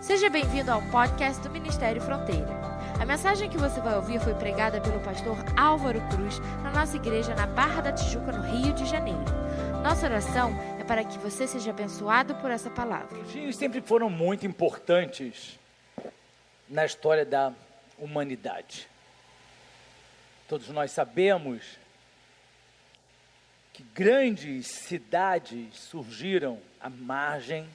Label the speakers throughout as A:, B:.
A: Seja bem-vindo ao podcast do Ministério Fronteira. A mensagem que você vai ouvir foi pregada pelo pastor Álvaro Cruz na nossa igreja na Barra da Tijuca, no Rio de Janeiro. Nossa oração é para que você seja abençoado por essa palavra.
B: Os rios sempre foram muito importantes na história da humanidade. Todos nós sabemos que grandes cidades surgiram à margem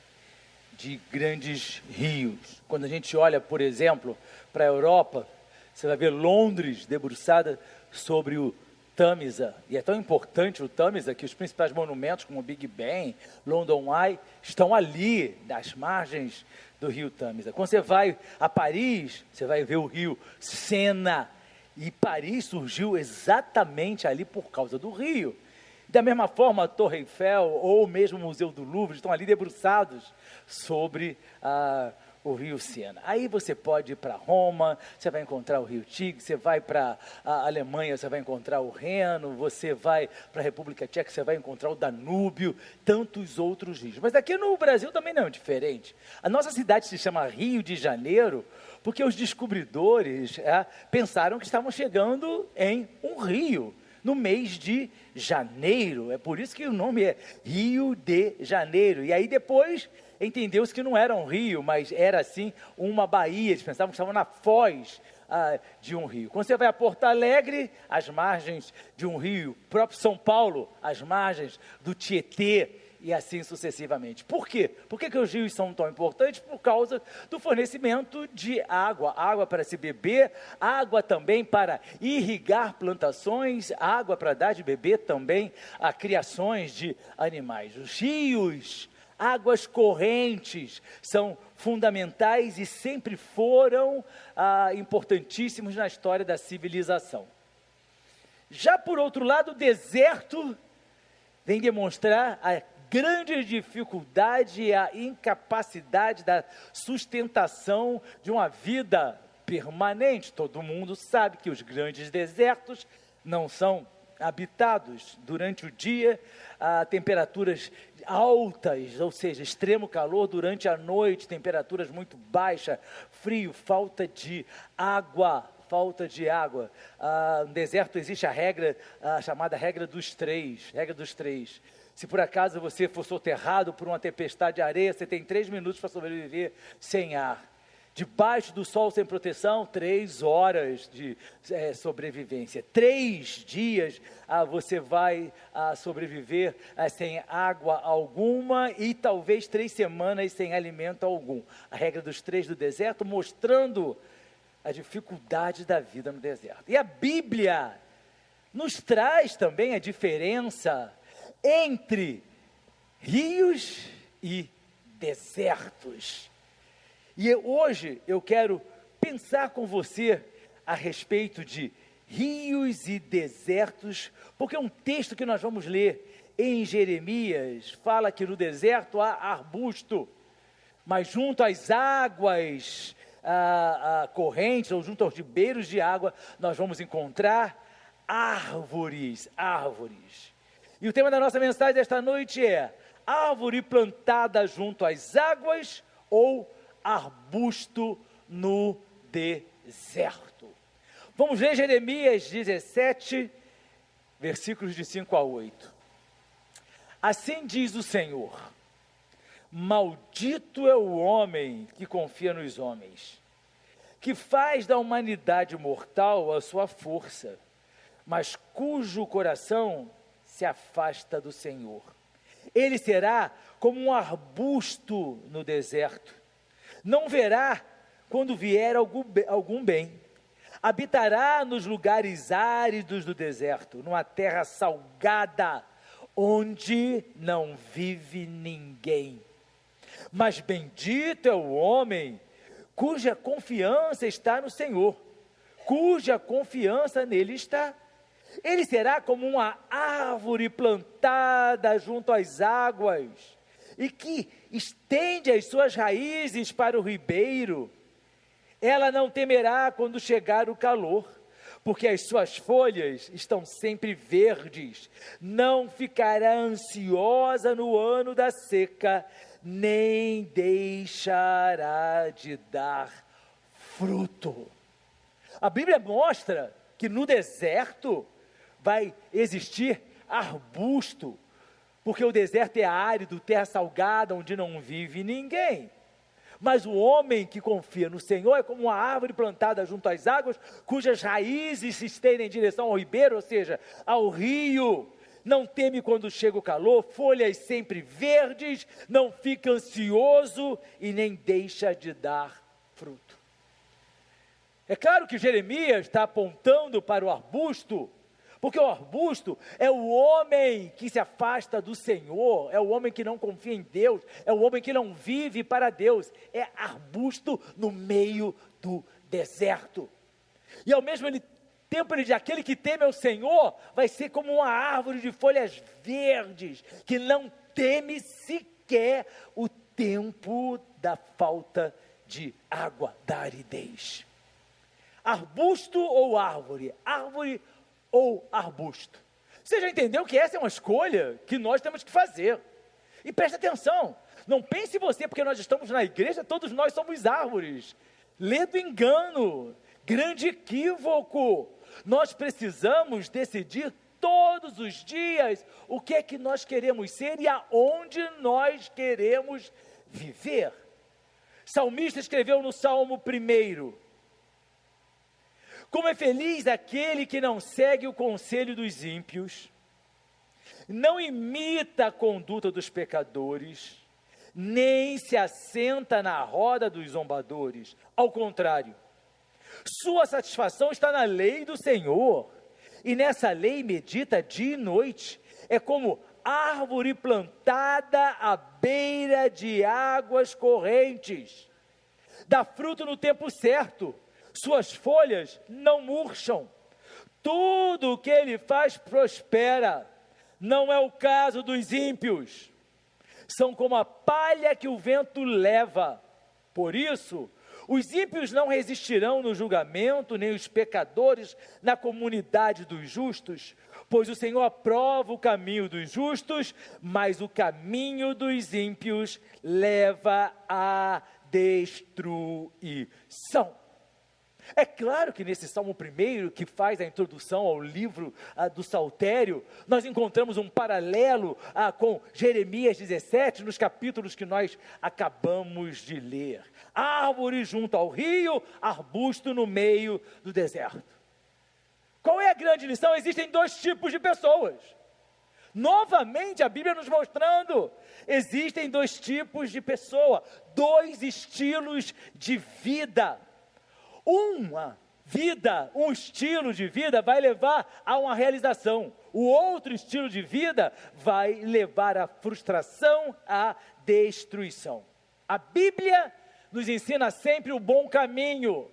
B: de grandes rios. Quando a gente olha, por exemplo, para a Europa, você vai ver Londres debruçada sobre o Tâmisa. E é tão importante o Tâmisa que os principais monumentos, como o Big Ben, London Eye, estão ali, nas margens do rio Tâmisa. Quando você vai a Paris, você vai ver o rio Sena. E Paris surgiu exatamente ali por causa do rio. Da mesma forma, a Torre Eiffel ou mesmo o Museu do Louvre estão ali debruçados sobre o rio Sena. Aí você pode ir para Roma, você vai encontrar o rio Tigre, você vai para a Alemanha, você vai encontrar o Reno, você vai para a República Tcheca, você vai encontrar o Danúbio, tantos outros rios. Mas aqui no Brasil também não é diferente. A nossa cidade se chama Rio de Janeiro porque os descobridores pensaram que estavam chegando em um rio no mês de janeiro. É por isso que o nome é Rio de Janeiro. E aí depois entendeu-se que não era um rio, mas era assim uma baía. Eles pensavam que estavam na foz de um rio. Quando você vai a Porto Alegre, às margens de um rio, próprio São Paulo, às margens do Tietê, e assim sucessivamente. Por quê? Por que os rios são tão importantes? Por causa do fornecimento de água. Água para se beber, água também para irrigar plantações, água para dar de beber também a criações de animais. Os rios, águas correntes, são fundamentais e sempre foram importantíssimos na história da civilização. Já por outro lado, o deserto vem demonstrar a grande dificuldade e a incapacidade da sustentação de uma vida permanente. Todo mundo sabe que os grandes desertos não são habitados. Durante o dia, temperaturas altas, ou seja, extremo calor. Durante a noite, temperaturas muito baixas, frio, falta de água. No deserto existe a regra, chamada regra dos três. Se por acaso você for soterrado por uma tempestade de areia, você tem 3 minutos para sobreviver sem ar. Debaixo do sol sem proteção, 3 horas de sobrevivência. 3 dias você vai sobreviver sem água alguma e talvez 3 semanas sem alimento algum. A regra dos 3 do deserto, mostrando a dificuldade da vida no deserto. E a Bíblia nos traz também a diferença entre rios e desertos. E hoje eu quero pensar com você a respeito de rios e desertos, porque um texto que nós vamos ler em Jeremias fala que no deserto há arbusto, mas junto às águas correntes, ou junto aos ribeiros de água, nós vamos encontrar árvores. E o tema da nossa mensagem desta noite é: árvore plantada junto às águas ou arbusto no deserto? Vamos ler Jeremias 17, versículos de 5 a 8. Assim diz o Senhor: maldito é o homem que confia nos homens, que faz da humanidade mortal a sua força, mas cujo coração se afasta do Senhor. Ele será como um arbusto no deserto. Não verá quando vier algum bem. Habitará nos lugares áridos do deserto, numa terra salgada, onde não vive ninguém. Mas bendito é o homem cuja confiança está no Senhor, cuja confiança nele está. Ele será como uma árvore plantada junto às águas e que estende as suas raízes para o ribeiro. Ela não temerá quando chegar o calor, porque as suas folhas estão sempre verdes. Não ficará ansiosa no ano da seca, nem deixará de dar fruto. A Bíblia mostra que no deserto vai existir arbusto, porque o deserto é árido, terra salgada, onde não vive ninguém. Mas o homem que confia no Senhor é como uma árvore plantada junto às águas, cujas raízes se estendem em direção ao ribeiro, ou seja, ao rio. Não teme quando chega o calor, folhas sempre verdes, não fica ansioso e nem deixa de dar fruto. É claro que Jeremias está apontando para o arbusto, porque o arbusto é o homem que se afasta do Senhor, é o homem que não confia em Deus, é o homem que não vive para Deus, é arbusto no meio do deserto. E ao mesmo tempo ele diz, aquele que teme ao Senhor vai ser como uma árvore de folhas verdes, que não teme sequer o tempo da falta de água, da aridez. Arbusto ou árvore? Árvore ou arbusto? Você já entendeu que essa é uma escolha que nós temos que fazer. E preste atenção, não pense você, porque nós estamos na igreja, todos nós somos árvores. Ledo engano, grande equívoco. Nós precisamos decidir todos os dias o que é que nós queremos ser e aonde nós queremos viver. Salmista escreveu no Salmo 1: como é feliz aquele que não segue o conselho dos ímpios, não imita a conduta dos pecadores, nem se assenta na roda dos zombadores. Ao contrário, sua satisfação está na lei do Senhor, e nessa lei medita dia e noite. É como árvore plantada à beira de águas correntes, dá fruto no tempo certo, suas folhas não murcham, tudo o que ele faz prospera. Não é o caso dos ímpios, são como a palha que o vento leva. Por isso, os ímpios não resistirão no julgamento, nem os pecadores na comunidade dos justos, pois o Senhor aprova o caminho dos justos, mas o caminho dos ímpios leva à destruição. É claro que nesse Salmo 1, que faz a introdução ao livro do Saltério, nós encontramos um paralelo com Jeremias 17, nos capítulos que nós acabamos de ler. Árvore junto ao rio, arbusto no meio do deserto. Qual é a grande lição? Existem dois tipos de pessoas. Novamente a Bíblia nos mostrando, existem dois tipos de pessoa, dois estilos de vida. Um estilo de vida vai levar a uma realização, o outro estilo de vida vai levar à frustração, à destruição. A Bíblia nos ensina sempre o bom caminho,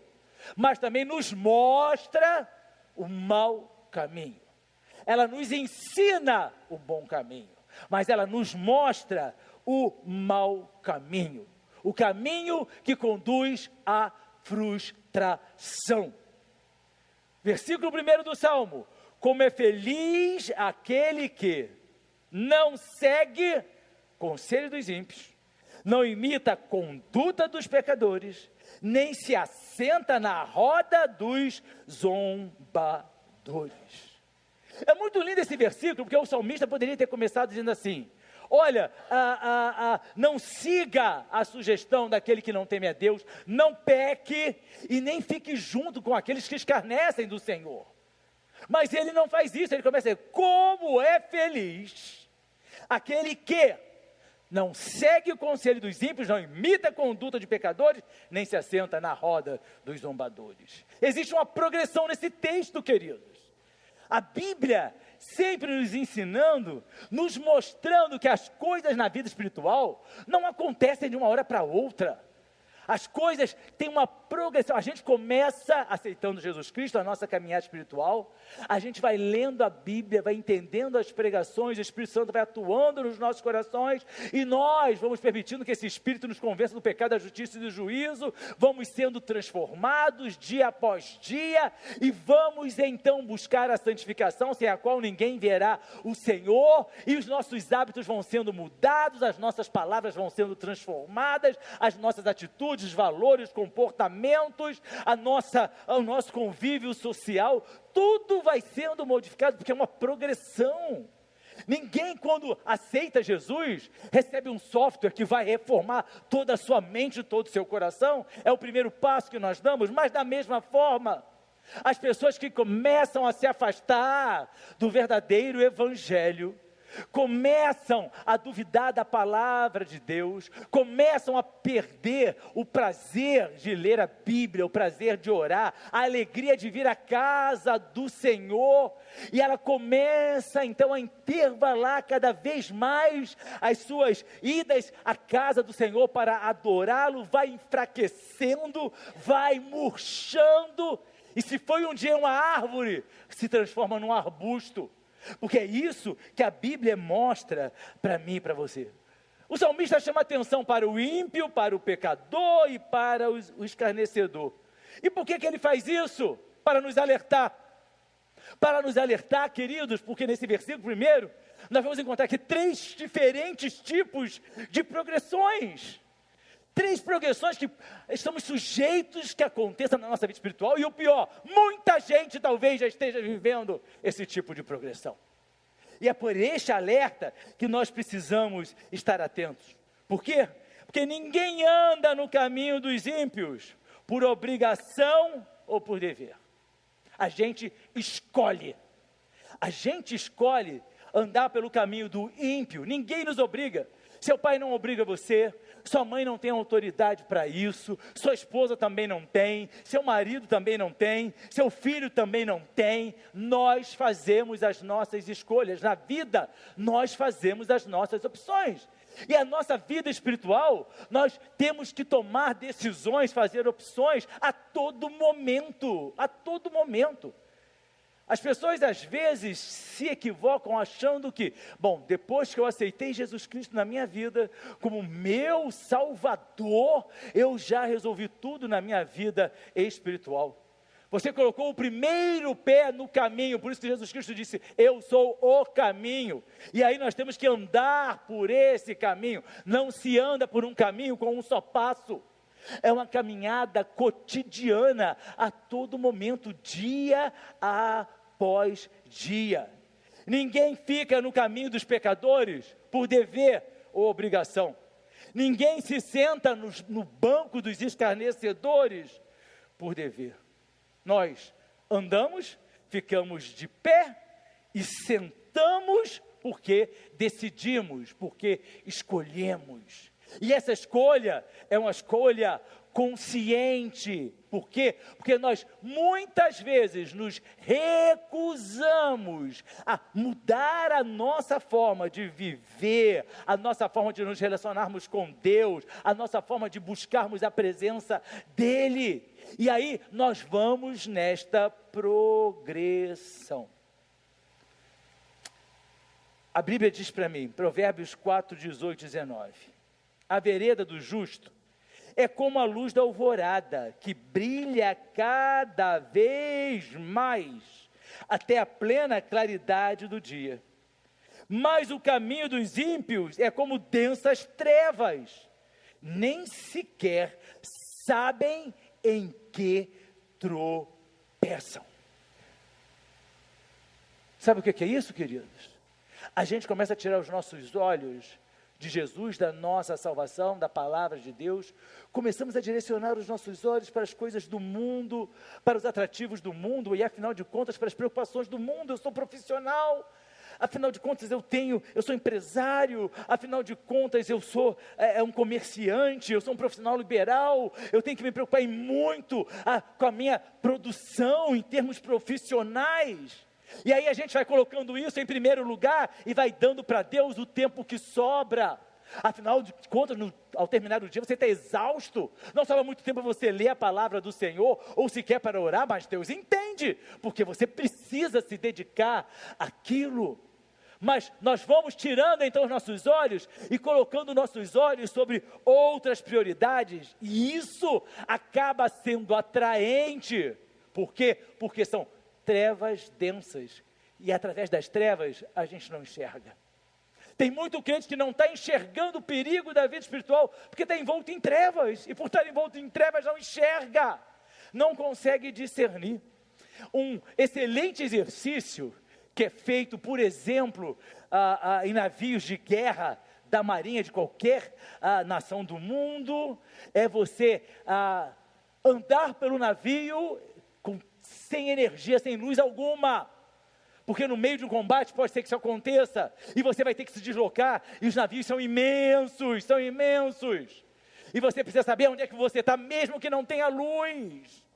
B: mas também nos mostra o mau caminho. Ela nos ensina o bom caminho, mas ela nos mostra o mau caminho, o caminho que conduz à frustração. Versículo 1 do Salmo: como é feliz aquele que não segue conselho dos ímpios, não imita a conduta dos pecadores, nem se assenta na roda dos zombadores. É muito lindo esse versículo, porque o salmista poderia ter começado dizendo assim: olha, não siga a sugestão daquele que não teme a Deus, não peque e nem fique junto com aqueles que escarnecem do Senhor. Mas ele não faz isso, ele começa a dizer: como é feliz aquele que não segue o conselho dos ímpios, não imita a conduta de pecadores, nem se assenta na roda dos zombadores. Existe uma progressão nesse texto, queridos. A Bíblia sempre nos ensinando, nos mostrando que as coisas na vida espiritual não acontecem de uma hora para outra. As coisas têm uma progressão. A gente começa aceitando Jesus Cristo, a nossa caminhada espiritual. A gente vai lendo a Bíblia, vai entendendo as pregações, o Espírito Santo vai atuando nos nossos corações, e nós vamos permitindo que esse Espírito nos convença do pecado, da justiça e do juízo. Vamos sendo transformados dia após dia, e vamos então buscar a santificação, sem a qual ninguém verá o Senhor, e os nossos hábitos vão sendo mudados, as nossas palavras vão sendo transformadas, as nossas atitudes, valores, comportamentos, o nosso convívio social, tudo vai sendo modificado, porque é uma progressão. Ninguém, quando aceita Jesus, recebe um software que vai reformar toda a sua mente, todo o seu coração. É o primeiro passo que nós damos, mas da mesma forma, as pessoas que começam a se afastar do verdadeiro evangelho, começam a duvidar da palavra de Deus, começam a perder o prazer de ler a Bíblia, o prazer de orar, a alegria de vir à casa do Senhor, e ela começa então a intervalar cada vez mais as suas idas à casa do Senhor para adorá-lo, vai enfraquecendo, vai murchando, e se foi um dia uma árvore, se transforma num arbusto. Porque é isso que a Bíblia mostra para mim e para você. O salmista chama atenção para o ímpio, para o pecador e para o escarnecedor. E por que ele faz isso? Para nos alertar. Para nos alertar, queridos, porque nesse versículo primeiro, nós vamos encontrar aqui 3 diferentes tipos de progressões. 3 progressões que estamos sujeitos que aconteçam na nossa vida espiritual, e o pior, muita gente talvez já esteja vivendo esse tipo de progressão. E é por este alerta que nós precisamos estar atentos. Por quê? Porque ninguém anda no caminho dos ímpios por obrigação ou por dever. A gente escolhe. A gente escolhe andar pelo caminho do ímpio. Ninguém nos obriga. Seu pai não obriga você, sua mãe não tem autoridade para isso, sua esposa também não tem, seu marido também não tem, seu filho também não tem. Nós fazemos as nossas escolhas. Na vida, nós fazemos as nossas opções. E a nossa vida espiritual, nós temos que tomar decisões, fazer opções a todo momento, a todo momento. As pessoas às vezes se equivocam achando que, bom, depois que eu aceitei Jesus Cristo na minha vida, como meu Salvador, eu já resolvi tudo na minha vida espiritual. Você colocou o primeiro pé no caminho, por isso que Jesus Cristo disse, eu sou o caminho. E aí nós temos que andar por esse caminho, não se anda por um caminho com um só passo. É uma caminhada cotidiana, a todo momento, dia após dia. Ninguém fica no caminho dos pecadores por dever ou obrigação. Ninguém se senta no banco dos escarnecedores por dever. Nós andamos, ficamos de pé e sentamos porque decidimos, porque escolhemos. E essa escolha é uma escolha consciente. Por quê? Porque nós muitas vezes nos recusamos a mudar a nossa forma de viver, a nossa forma de nos relacionarmos com Deus, a nossa forma de buscarmos a presença dEle. E aí nós vamos nesta progressão. A Bíblia diz para mim, Provérbios 4, 18 e 19, a vereda do justo é como a luz da alvorada, que brilha cada vez mais, até a plena claridade do dia. Mas o caminho dos ímpios é como densas trevas, nem sequer sabem em que tropeçam. Sabe o que é isso, queridos? A gente começa a tirar os nossos olhos de Jesus, da nossa salvação, da palavra de Deus, começamos a direcionar os nossos olhos para as coisas do mundo, para os atrativos do mundo, e afinal de contas, para as preocupações do mundo. Eu sou profissional, afinal de contas eu sou empresário, afinal de contas eu sou um comerciante, eu sou um profissional liberal, eu tenho que me preocupar muito com a minha produção em termos profissionais. E aí a gente vai colocando isso em primeiro lugar e vai dando para Deus o tempo que sobra. Afinal de contas, ao terminar o dia, você está exausto. Não sobra muito tempo para você ler a palavra do Senhor, ou sequer para orar, mas Deus entende, porque você precisa se dedicar àquilo. Mas nós vamos tirando então os nossos olhos e colocando nossos olhos sobre outras prioridades, e isso acaba sendo atraente. Por quê? Porque são trevas densas, e através das trevas a gente não enxerga. Tem muito crente que não está enxergando o perigo da vida espiritual, porque está envolto em trevas, e por estar envolto em trevas não enxerga, não consegue discernir. Um excelente exercício que é feito, por exemplo, em navios de guerra da marinha de qualquer nação do mundo, é você andar pelo navio sem energia, sem luz alguma, porque no meio de um combate pode ser que isso aconteça, e você vai ter que se deslocar, e os navios são imensos, e você precisa saber onde é que você está, mesmo que não tenha luz.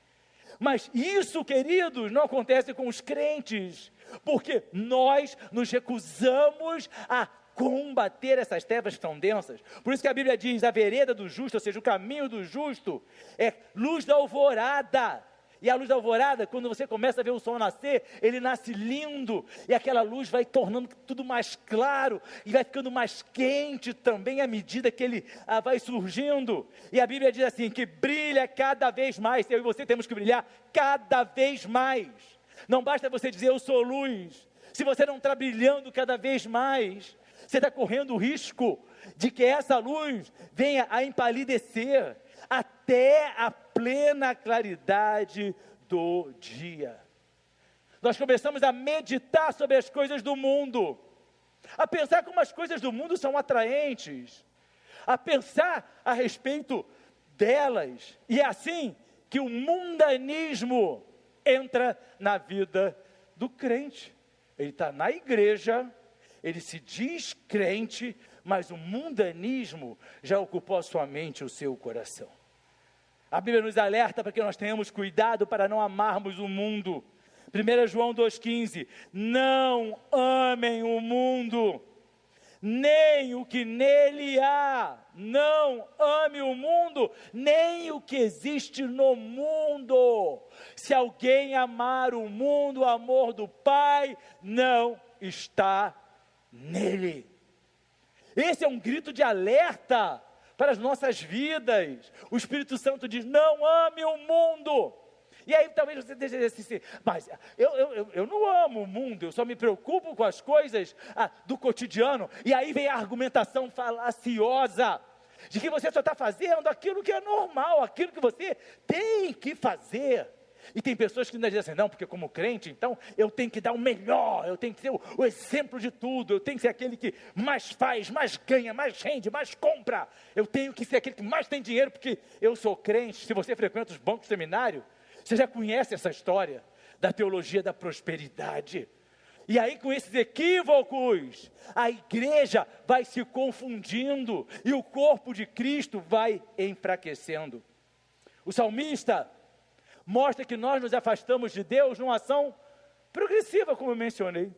B: Mas isso, queridos, não acontece com os crentes, porque nós nos recusamos a combater essas trevas tão densas. Por isso que a Bíblia diz, a vereda do justo, ou seja, o caminho do justo, é luz da alvorada. E a luz da alvorada, quando você começa a ver o sol nascer, ele nasce lindo, e aquela luz vai tornando tudo mais claro, e vai ficando mais quente também à medida que ele vai surgindo. E a Bíblia diz assim, que brilha cada vez mais. Eu e você temos que brilhar cada vez mais. Não basta você dizer, eu sou luz. Se você não está brilhando cada vez mais, você está correndo o risco de que essa luz venha a empalidecer até a plena claridade do dia. Nós começamos a meditar sobre as coisas do mundo, a pensar como as coisas do mundo são atraentes, a pensar a respeito delas, e é assim que o mundanismo entra na vida do crente. Ele está na igreja, ele se diz crente, mas o mundanismo já ocupou a sua mente e o seu coração. A Bíblia nos alerta para que nós tenhamos cuidado para não amarmos o mundo. 1 João 2,15, não amem o mundo, nem o que nele há. Não ame o mundo, nem o que existe no mundo. Se alguém amar o mundo, o amor do Pai não está nele. Esse é um grito de alerta para as nossas vidas. O Espírito Santo diz, não ame o mundo. E aí talvez você esteja assim, mas eu não amo o mundo, eu só me preocupo com as coisas do cotidiano. E aí vem a argumentação falaciosa, de que você só está fazendo aquilo que é normal, aquilo que você tem que fazer. E tem pessoas que ainda dizem assim, não, porque como crente, então, eu tenho que dar o melhor, eu tenho que ser o exemplo de tudo, eu tenho que ser aquele que mais faz, mais ganha, mais rende, mais compra, eu tenho que ser aquele que mais tem dinheiro, porque eu sou crente. Se você frequenta os bancos seminário, você já conhece essa história da teologia da prosperidade. E aí com esses equívocos, a igreja vai se confundindo, e o corpo de Cristo vai enfraquecendo. O salmista mostra que nós nos afastamos de Deus numa ação progressiva, como eu mencionei.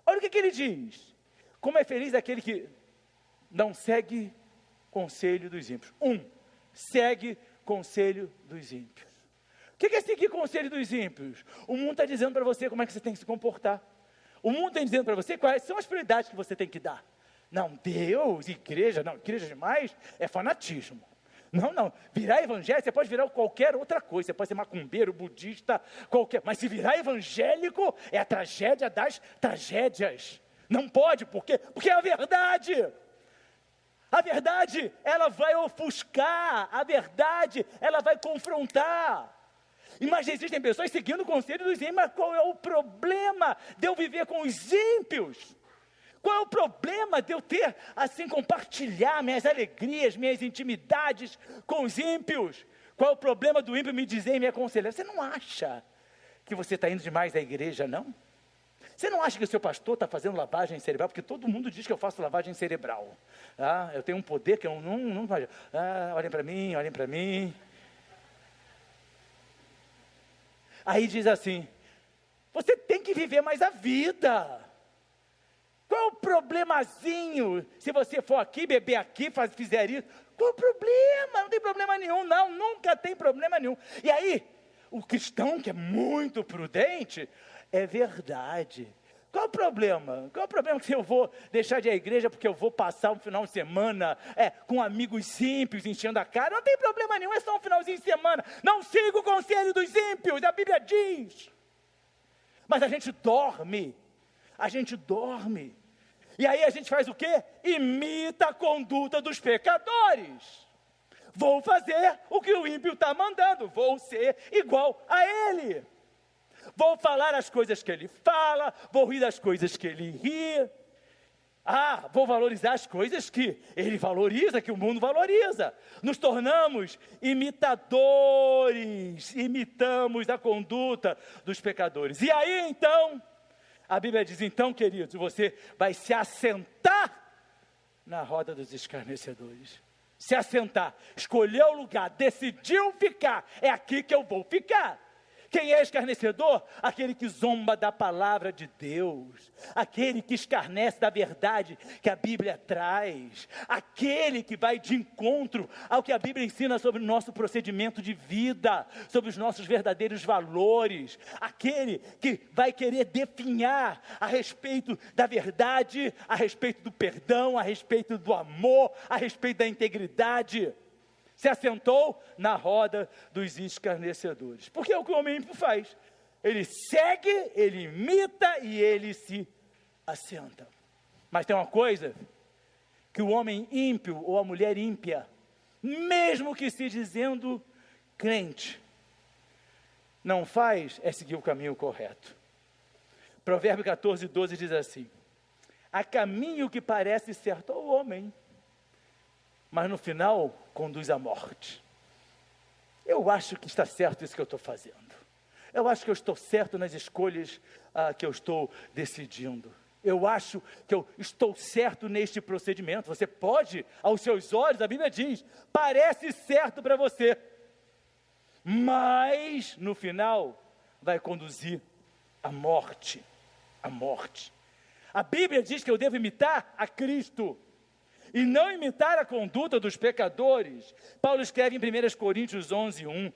B: Olha o que ele diz. Como é feliz aquele que não segue conselho dos ímpios. Segue conselho dos ímpios. O que é seguir conselho dos ímpios? O mundo está dizendo para você como é que você tem que se comportar. O mundo está dizendo para você quais são as prioridades que você tem que dar. Não, Deus, igreja demais, é fanatismo. Não, virar evangélico, você pode virar qualquer outra coisa, você pode ser macumbeiro, budista, qualquer, mas se virar evangélico, é a tragédia das tragédias. Não pode, por quê? Porque é a verdade. A verdade, ela vai ofuscar, a verdade, ela vai confrontar. Mas existem pessoas seguindo o conselho dos ímpios, mas qual é o problema de eu viver com os ímpios? Qual é o problema de eu ter, assim, compartilhar minhas alegrias, minhas intimidades com os ímpios? Qual é o problema do ímpio me dizer e me aconselhar? Você não acha que você está indo demais à igreja, não? Você não acha que o seu pastor está fazendo lavagem cerebral? Porque todo mundo diz que eu faço lavagem cerebral. Eu tenho um poder que eu não olhem para mim. Aí diz assim, você tem que viver mais a vida. Qual o problemazinho se você for aqui, beber aqui, fizer isso? Qual o problema? Não tem problema nenhum, não, nunca tem problema nenhum. E aí, o cristão que é muito prudente, é verdade. Qual o problema? Qual o problema que eu vou deixar de ir à igreja porque eu vou passar um final de semana com amigos ímpios enchendo a cara? Não tem problema nenhum, é só um finalzinho de semana. Não siga o conselho dos ímpios, a Bíblia diz. Mas a gente dorme. E aí a gente faz o quê? Imita a conduta dos pecadores. Vou fazer o que o ímpio está mandando, vou ser igual a ele. Vou falar as coisas que ele fala, vou rir das coisas que ele ri. Vou valorizar as coisas que ele valoriza, que o mundo valoriza. Nos tornamos imitadores, imitamos a conduta dos pecadores. E aí então, a Bíblia diz, então queridos, você vai se assentar na roda dos escarnecedores. Se assentar, escolheu o lugar, decidiu ficar, é aqui que eu vou ficar. Quem é escarnecedor? Aquele que zomba da palavra de Deus, aquele que escarnece da verdade que a Bíblia traz, aquele que vai de encontro ao que a Bíblia ensina sobre o nosso procedimento de vida, sobre os nossos verdadeiros valores, aquele que vai querer definhar a respeito da verdade, a respeito do perdão, a respeito do amor, a respeito da integridade. Se assentou na roda dos escarnecedores. Porque é o que o homem ímpio faz. Ele segue, ele imita e ele se assenta. Mas tem uma coisa que o homem ímpio ou a mulher ímpia, mesmo que se dizendo crente, não faz, é seguir o caminho correto. Provérbio 14:12 diz assim: há caminho que parece certo ao homem, mas no final conduz à morte. Eu acho que está certo isso que eu estou fazendo. Eu acho que eu estou certo nas escolhas que eu estou decidindo. Eu acho que eu estou certo neste procedimento. Você pode, aos seus olhos, a Bíblia diz, parece certo para você, mas no final vai conduzir à morte. A morte. A Bíblia diz que eu devo imitar a Cristo e não imitar a conduta dos pecadores. Paulo escreve em 1 Coríntios 11:1,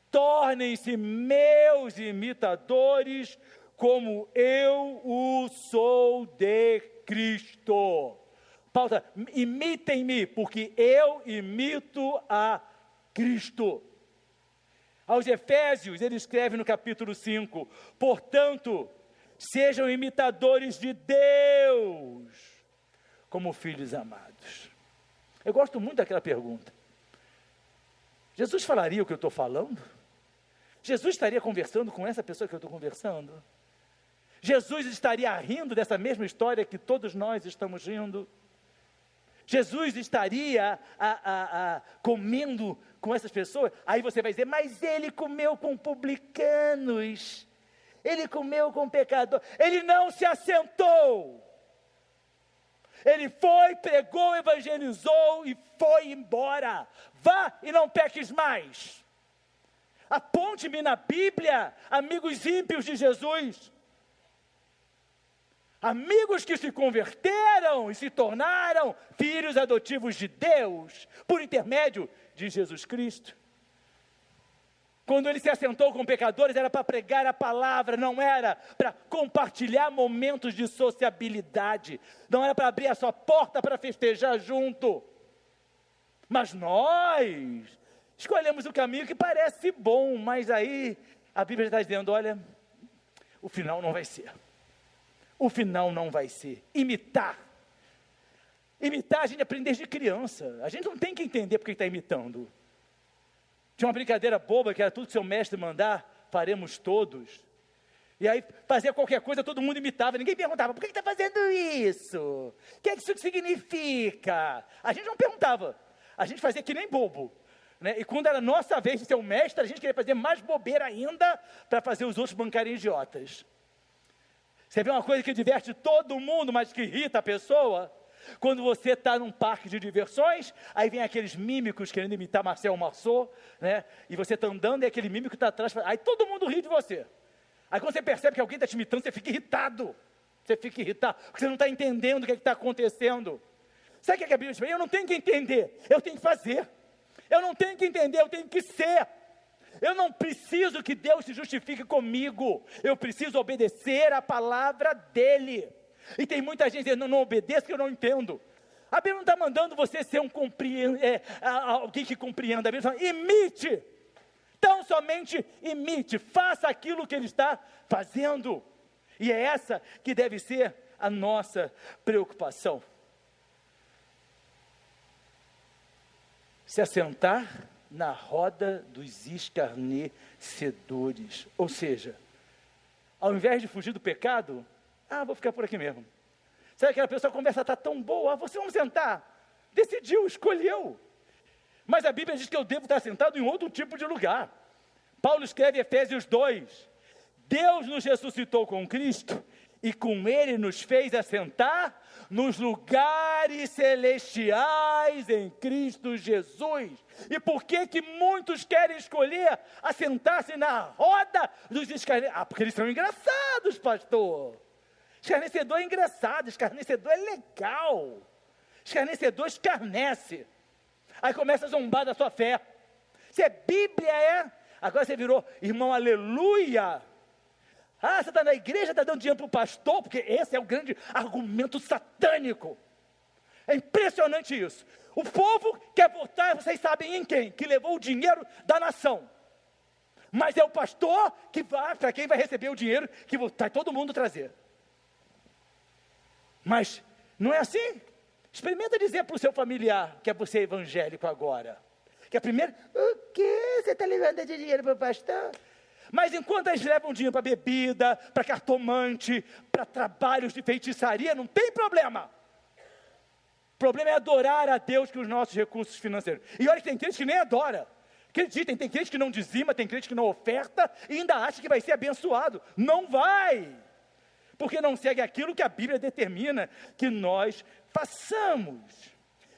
B: tornem-se meus imitadores, como eu o sou de Cristo. Paulo está, imitem-me, porque eu imito a Cristo. Aos Efésios, ele escreve no capítulo 5, portanto, sejam imitadores de Deus, como filhos amados. Eu gosto muito daquela pergunta. Jesus falaria o que eu estou falando? Jesus estaria conversando com essa pessoa que eu estou conversando? Jesus estaria rindo dessa mesma história que todos nós estamos rindo? Jesus estaria comendo com essas pessoas? Aí você vai dizer, mas ele comeu com publicanos, ele comeu com pecador, ele não se assentou. Ele foi, pregou, evangelizou e foi embora. Vá e não peques mais. Aponte-me na Bíblia, amigos ímpios de Jesus. Amigos que se converteram e se tornaram filhos adotivos de Deus, por intermédio de Jesus Cristo. Quando ele se assentou com pecadores, era para pregar a palavra, não era para compartilhar momentos de sociabilidade, não era para abrir a sua porta para festejar junto. Mas nós escolhemos o caminho que parece bom, mas aí a Bíblia está dizendo, olha, o final não vai ser. O final não vai ser. Imitar. Imitar a gente aprende desde criança. A gente não tem que entender porque está imitando. Tinha uma brincadeira boba que era tudo que seu mestre mandar, faremos todos. E aí fazia qualquer coisa, todo mundo imitava. Ninguém perguntava, por que está fazendo isso? O que é que isso significa? A gente não perguntava. A gente fazia que nem bobo. Né? E quando era nossa vez de ser o mestre, a gente queria fazer mais bobeira ainda para fazer os outros bancarem idiotas. Você vê uma coisa que diverte todo mundo, mas que irrita a pessoa? Quando você está num parque de diversões, aí vem aqueles mímicos querendo imitar Marcel Marceau, né? E você está andando e aquele mímico está atrás, aí todo mundo ri de você. Aí quando você percebe que alguém está te imitando, você fica irritado. Você fica irritado, porque você não está entendendo o que está acontecendo. Sabe o que a Bíblia diz? Eu não tenho que entender, eu tenho que fazer. Eu não tenho que entender, eu tenho que ser. Eu não preciso que Deus se justifique comigo. Eu preciso obedecer a palavra dEle. E tem muita gente dizendo, não obedeço porque eu não entendo. A Bíblia não está mandando você ser alguém que compreenda. A Bíblia fala, imite. Então somente imite, faça aquilo que Ele está fazendo. E é essa que deve ser a nossa preocupação. Se assentar na roda dos escarnecedores. Ou seja, ao invés de fugir do pecado, vou ficar por aqui mesmo. Sabe aquela pessoa, a conversa está tão boa, você vamos sentar. Decidiu, escolheu. Mas a Bíblia diz que eu devo estar sentado em outro tipo de lugar. Paulo escreve em Efésios 2, Deus nos ressuscitou com Cristo e com Ele nos fez assentar nos lugares celestiais em Cristo Jesus. E por que muitos querem escolher assentar-se na roda dos escarnecedores? Porque eles são engraçados, pastor. Escarnecedor é engraçado, escarnecedor é legal. Escarnecedor escarnece. Aí começa a zombar da sua fé. Se é Bíblia, agora você virou irmão aleluia. Você está na igreja, está dando dinheiro para o pastor, porque esse é o grande argumento satânico. É impressionante isso. O povo quer votar, vocês sabem em quem? Que levou o dinheiro da nação. Mas é o pastor que vai, para quem vai receber o dinheiro, que vai todo mundo trazer. Mas não é assim. Experimenta dizer para o seu familiar que é você evangélico agora. Que a primeira, o quê? Você está levando dinheiro para o pastor? Mas enquanto eles levam dinheiro para bebida, para cartomante, para trabalhos de feitiçaria, não tem problema. O problema é adorar a Deus com os nossos recursos financeiros. E olha que tem crente que nem adora. Acreditem, tem crente que não dizima, tem crente que não oferta, e ainda acha que vai ser abençoado. Não vai. Porque não segue aquilo que a Bíblia determina que nós façamos.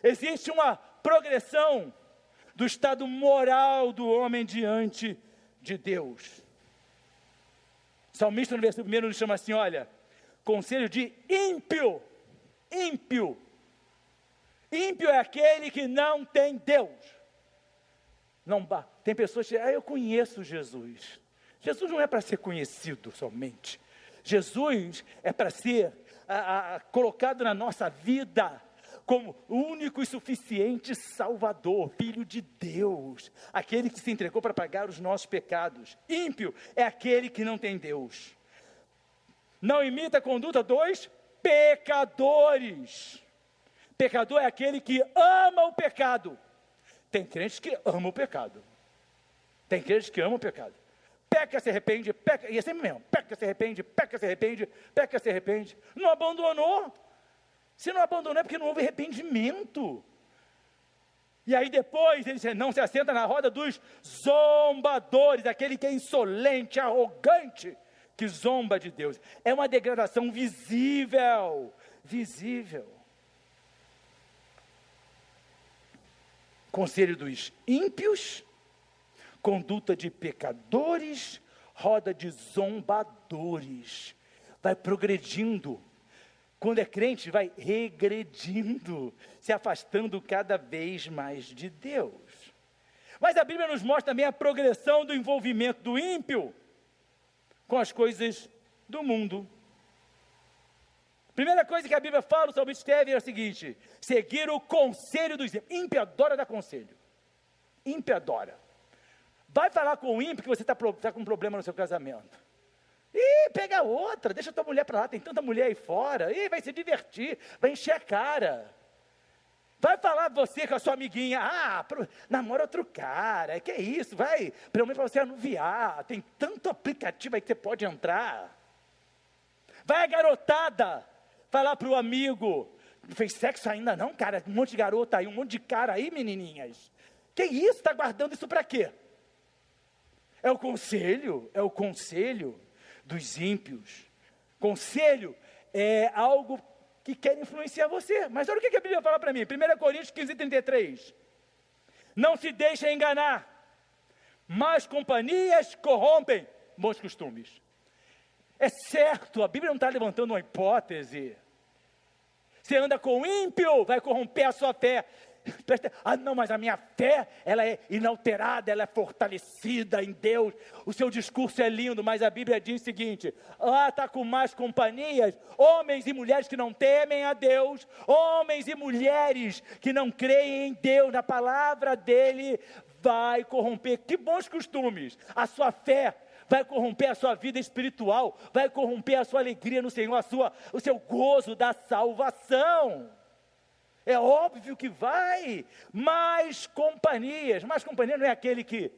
B: Existe uma progressão do estado moral do homem diante de Deus. O salmista no versículo 1 nos chama assim, olha, conselho de ímpio. Ímpio. Ímpio é aquele que não tem Deus. Tem pessoas que dizem, eu conheço Jesus. Jesus não é para ser conhecido somente. Jesus é para ser colocado na nossa vida como o único e suficiente Salvador, Filho de Deus, aquele que se entregou para pagar os nossos pecados. Ímpio é aquele que não tem Deus. Não imita a conduta dos pecadores. Pecador é aquele que ama o pecado. Tem crentes que amam o pecado. Tem crentes que amam o pecado. Peca, se arrepende, peca, e é sempre mesmo. Peca, se arrepende, peca, se arrepende, peca, se arrepende. Não abandonou. Se não abandonou é porque não houve arrependimento. E aí depois ele não se assenta na roda dos zombadores, aquele que é insolente, arrogante, que zomba de Deus. É uma degradação visível. Visível. Conselho dos ímpios, conduta de pecadores, roda de zombadores. Vai progredindo. Quando é crente, vai regredindo, se afastando cada vez mais de Deus. Mas a Bíblia nos mostra também a progressão do envolvimento do ímpio com as coisas do mundo. Primeira coisa que a Bíblia fala, o salmista escreve é a seguinte: seguir o conselho dos ímpios. Ímpio adora dar conselho. Ímpio adora. Vai falar com o ímpio que você está com um problema no seu casamento. Pega outra, deixa tua mulher para lá, tem tanta mulher aí fora. Vai se divertir, vai encher a cara. Vai falar você com a sua amiguinha, namora outro cara, que é isso, vai, pelo menos para você anuviar, tem tanto aplicativo aí que você pode entrar. Vai a garotada falar para o amigo, não fez sexo ainda não, cara, um monte de garota aí, um monte de cara aí, menininhas. Que isso, está guardando isso para quê? É o conselho dos ímpios. Conselho é algo que quer influenciar você. Mas olha o que a Bíblia fala para mim. 1 Coríntios 15:33. Não se deixe enganar. Más companhias corrompem bons costumes. É certo, a Bíblia não está levantando uma hipótese. Você anda com o ímpio, vai corromper a sua fé. Ah, não, mas a minha fé, ela é inalterada, ela é fortalecida em Deus. O seu discurso é lindo, mas a Bíblia diz o seguinte: está com más companhias, homens e mulheres que não temem a Deus, homens e mulheres que não creem em Deus, na palavra dele, vai corromper. Que bons costumes! A sua fé vai corromper a sua vida espiritual, vai corromper a sua alegria no Senhor, o seu gozo da salvação. É óbvio que vai. Mais companhias não é aquele que...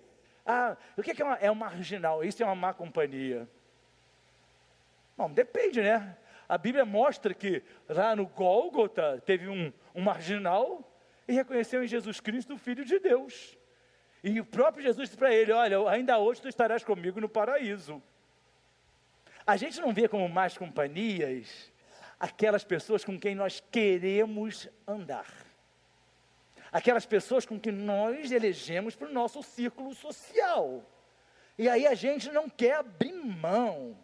B: o que é um marginal? Isso é uma má companhia. Bom, depende, né? A Bíblia mostra que lá no Gólgota teve um marginal e reconheceu em Jesus Cristo o Filho de Deus. E o próprio Jesus disse para ele: olha, ainda hoje tu estarás comigo no paraíso. A gente não vê como más companhias aquelas pessoas com quem nós queremos andar. Aquelas pessoas com quem nós elegemos para o nosso círculo social. E aí a gente não quer abrir mão.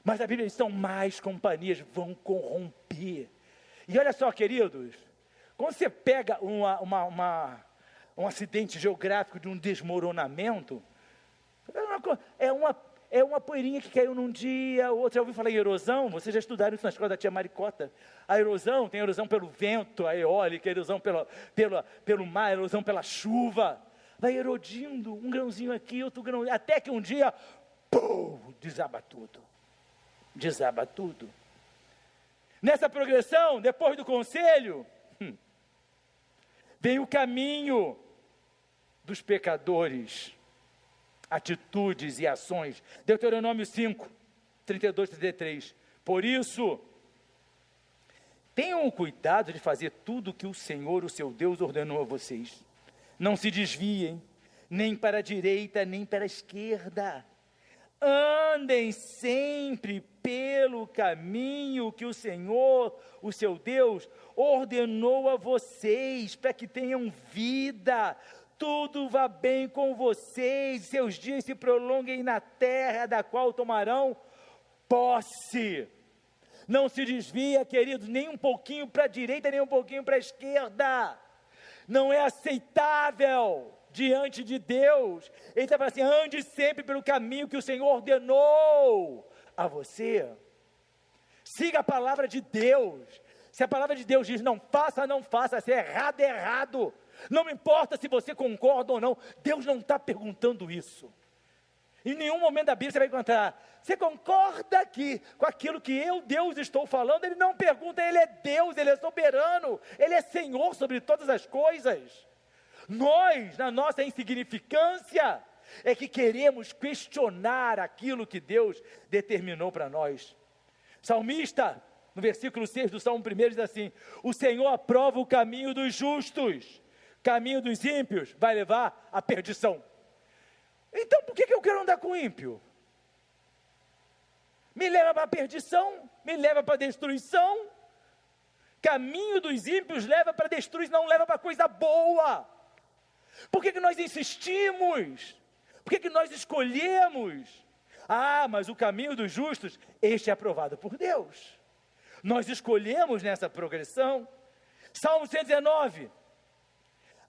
B: Mas a Bíblia diz: são más companhias, vão corromper. E olha só, queridos, quando você pega um acidente geográfico de um desmoronamento, é uma poeirinha que caiu num dia, outra. Já ouviu falar em erosão? Vocês já estudaram isso na escola da tia Maricota. A erosão, tem erosão pelo vento, a eólica, a erosão pelo mar, a erosão pela chuva. Vai erodindo, um grãozinho aqui, outro grãozinho, até que um dia, pum, desaba tudo. Desaba tudo. Nessa progressão, depois do conselho, vem o caminho dos pecadores, atitudes e ações. Deuteronômio 5, 32, 33. Por isso, tenham o cuidado de fazer tudo o que o Senhor, o seu Deus, ordenou a vocês. Não se desviem, nem para a direita, nem para a esquerda. Andem sempre pelo caminho que o Senhor, o seu Deus, ordenou a vocês, para que tenham vida, tudo vá bem com vocês, seus dias se prolonguem na terra da qual tomarão posse. Não se desvia, queridos, nem um pouquinho para a direita, nem um pouquinho para a esquerda. Não é aceitável diante de Deus. Ele está falando assim: ande sempre pelo caminho que o Senhor ordenou a você. Siga a palavra de Deus. Se a palavra de Deus diz não faça, não faça. Se é errado, é errado. Não me importa se você concorda ou não. Deus não está perguntando isso. Em nenhum momento da Bíblia você vai encontrar: você concorda aqui com aquilo que eu, Deus, estou falando? Ele não pergunta. Ele é Deus, Ele é soberano, Ele é Senhor sobre todas as coisas. Nós, na nossa insignificância, é que queremos questionar aquilo que Deus determinou para nós. Salmista, no versículo 6 do Salmo 1, diz assim: o Senhor aprova o caminho dos justos, caminho dos ímpios vai levar à perdição. Então por que eu quero andar com ímpio? Me leva para a perdição, me leva para a destruição. Caminho dos ímpios leva para a destruição, não leva para coisa boa. Por que nós insistimos? Por que nós escolhemos? Mas o caminho dos justos, este é aprovado por Deus. Nós escolhemos nessa progressão. Salmo 119: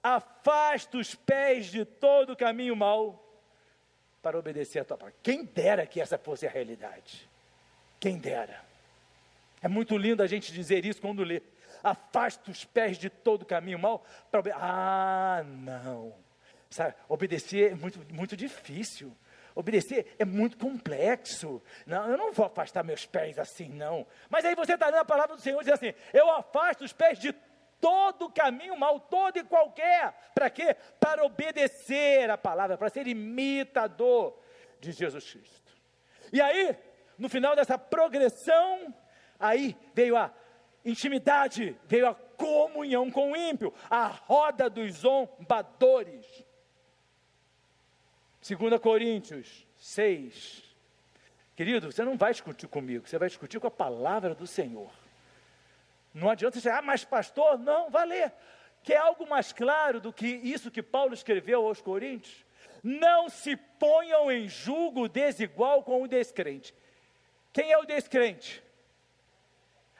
B: afasta os pés de todo caminho mau, para obedecer a tua palavra. Quem dera que essa fosse a realidade. Quem dera. É muito lindo a gente dizer isso quando lê. Afasta os pés de todo caminho mau. Não. Sabe, obedecer é muito difícil. Obedecer é muito complexo. Não, eu não vou afastar meus pés assim, não. Mas aí você está lendo a palavra do Senhor e diz assim: eu afasto os pés de todo caminho mau, todo e qualquer. Para quê? Para obedecer a palavra, para ser imitador de Jesus Cristo. E aí, no final dessa progressão, aí veio a intimidade, veio a comunhão com o ímpio, a roda dos zombadores. 2 Coríntios 6. Querido, você não vai discutir comigo, você vai discutir com a palavra do Senhor. Não adianta você dizer: mas pastor, não, vai ler. Quer algo mais claro do que isso que Paulo escreveu aos Coríntios? Não se ponham em julgo desigual com o descrente. Quem é o descrente?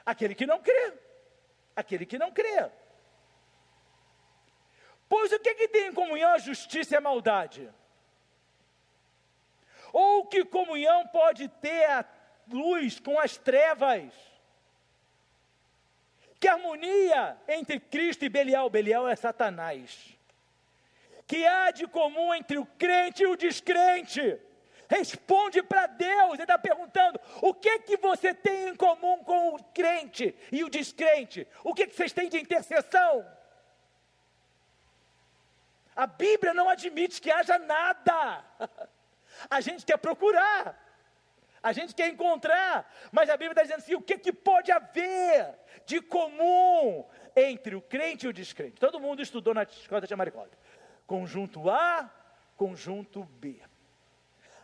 B: Aquele que não crê. Aquele que não crê. Pois o que tem em comunhão a justiça e a maldade? Ou que comunhão pode ter a luz com as trevas? Que harmonia entre Cristo e Belial? Belial é Satanás. Que há de comum entre o crente e o descrente? Responde para Deus. Ele está perguntando: o que você tem em comum com o crente e o descrente? O que vocês têm de interseção? A Bíblia não admite que haja nada. A gente quer procurar, a gente quer encontrar, mas a Bíblia está dizendo assim: o que pode haver de comum entre o crente e o descrente? Todo mundo estudou na escola de Maricota. Conjunto A, conjunto B.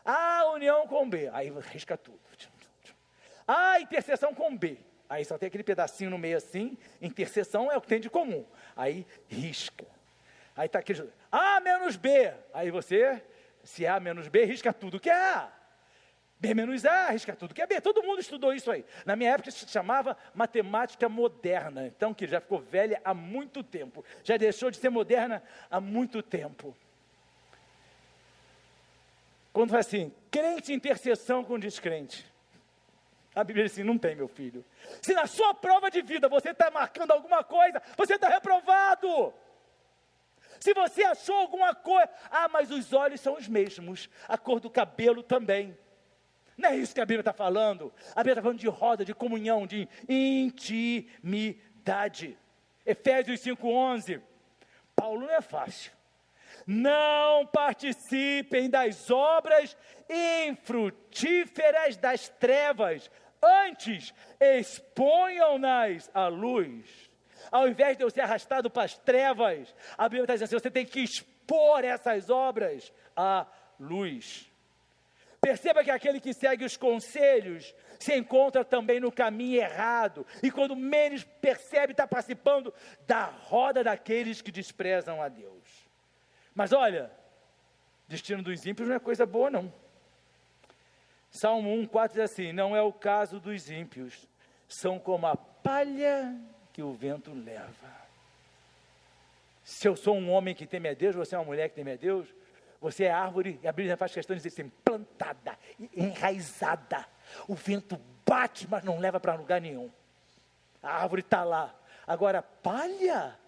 B: A união com B, aí risca tudo. A interseção com B, aí só tem aquele pedacinho no meio assim. Interseção é o que tem de comum, aí risca. Aí está aquele A menos B, aí você, se A menos B, risca tudo que é A. B menos A, risca tudo que é B. Todo mundo estudou isso aí. Na minha época se chamava matemática moderna, então que já ficou velha há muito tempo. Já deixou de ser moderna há muito tempo. Quando faz assim, crente em interseção com descrente, a Bíblia diz assim: não tem, meu filho. Se na sua prova de vida você está marcando alguma coisa, você está reprovado. Se você achou alguma coisa, mas os olhos são os mesmos, a cor do cabelo também. Não é isso que a Bíblia está falando. A Bíblia está falando de roda, de comunhão, de intimidade. Efésios 5:11. Paulo não é fácil. Não participem das obras infrutíferas das trevas, antes exponham-nas à luz. Ao invés de eu ser arrastado para as trevas, a Bíblia está dizendo assim: você tem que expor essas obras à luz. Perceba que aquele que segue os conselhos se encontra também no caminho errado, e quando menos percebe, está participando da roda daqueles que desprezam a Deus. Mas olha, destino dos ímpios não é coisa boa não. Salmo 1:4 diz assim: não é o caso dos ímpios, são como a palha que o vento leva. Se eu sou um homem que teme a Deus, você é uma mulher que teme a Deus, você é árvore, e a Bíblia faz questão de dizer assim: plantada, enraizada. O vento bate, mas não leva para lugar nenhum. A árvore está lá. Agora, palha,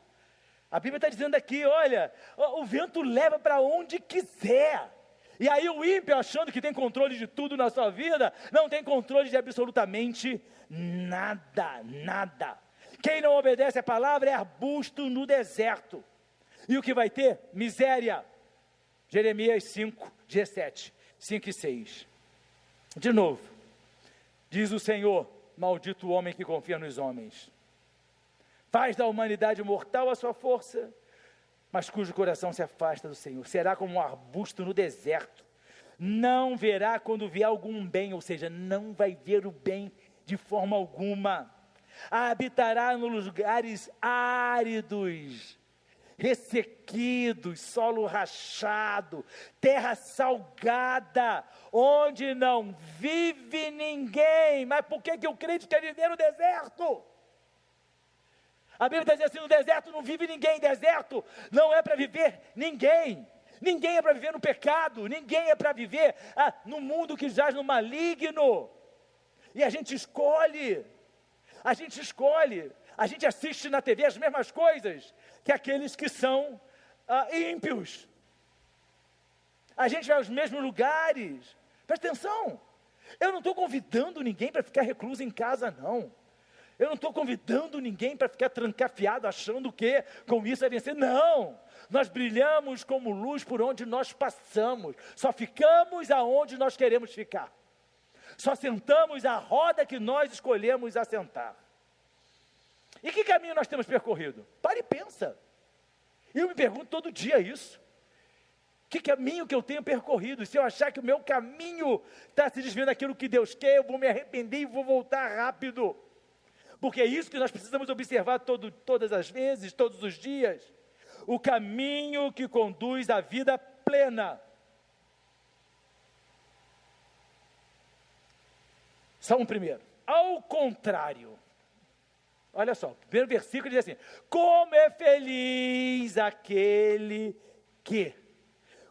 B: a Bíblia está dizendo aqui: olha, o vento leva para onde quiser. E aí o ímpio, achando que tem controle de tudo na sua vida, não tem controle de absolutamente nada, nada. Quem não obedece à palavra é arbusto no deserto. E o que vai ter? Miséria. Jeremias 5:17, 5 e 6. De novo, diz o Senhor: maldito o homem que confia nos homens. Faz da humanidade mortal a sua força, mas cujo coração se afasta do Senhor. Será como um arbusto no deserto. Não verá quando vier algum bem, ou seja, não vai ver o bem de forma alguma. Habitará nos lugares áridos, ressequidos, solo rachado, terra salgada, onde não vive ninguém. Mas por que o crente quer viver no deserto? A Bíblia está dizendo assim: no deserto não vive ninguém. Deserto não é para viver ninguém. Ninguém é para viver no pecado. Ninguém é para viver no mundo que jaz no maligno. E a gente escolhe. A gente escolhe. A gente assiste na TV as mesmas coisas que aqueles que são ímpios. A gente vai aos mesmos lugares. Presta atenção. Eu não estou convidando ninguém para ficar recluso em casa, não. Eu não estou convidando ninguém para ficar trancafiado, achando que com isso vai vencer. Não, nós brilhamos como luz por onde nós passamos. Só ficamos aonde nós queremos ficar. Só sentamos a roda que nós escolhemos assentar. E que caminho nós temos percorrido? Para e pensa. Eu me pergunto todo dia isso. Que caminho que eu tenho percorrido? Se eu achar que o meu caminho está se desviando daquilo que Deus quer, eu vou me arrepender e vou voltar rápido. Porque é isso que nós precisamos observar todas as vezes, todos os dias. O caminho que conduz à vida plena. Salmo 1. Ao contrário, olha só, o primeiro versículo diz assim: como é feliz aquele que.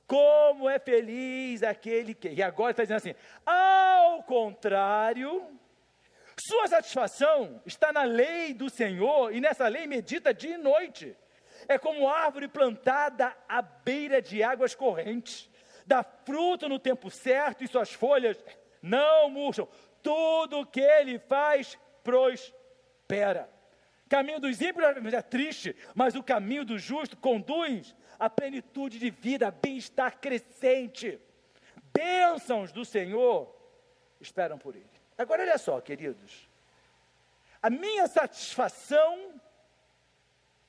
B: Como é feliz aquele que. E agora está dizendo assim: ao contrário, sua satisfação está na lei do Senhor, e nessa lei medita dia e noite. É como árvore plantada à beira de águas correntes, dá fruto no tempo certo e suas folhas não murcham. Tudo que ele faz prospera. Caminho dos ímpios é triste, mas o caminho do justo conduz à plenitude de vida, bem-estar crescente. Bênçãos do Senhor esperam por ele. Agora olha só, queridos, a minha satisfação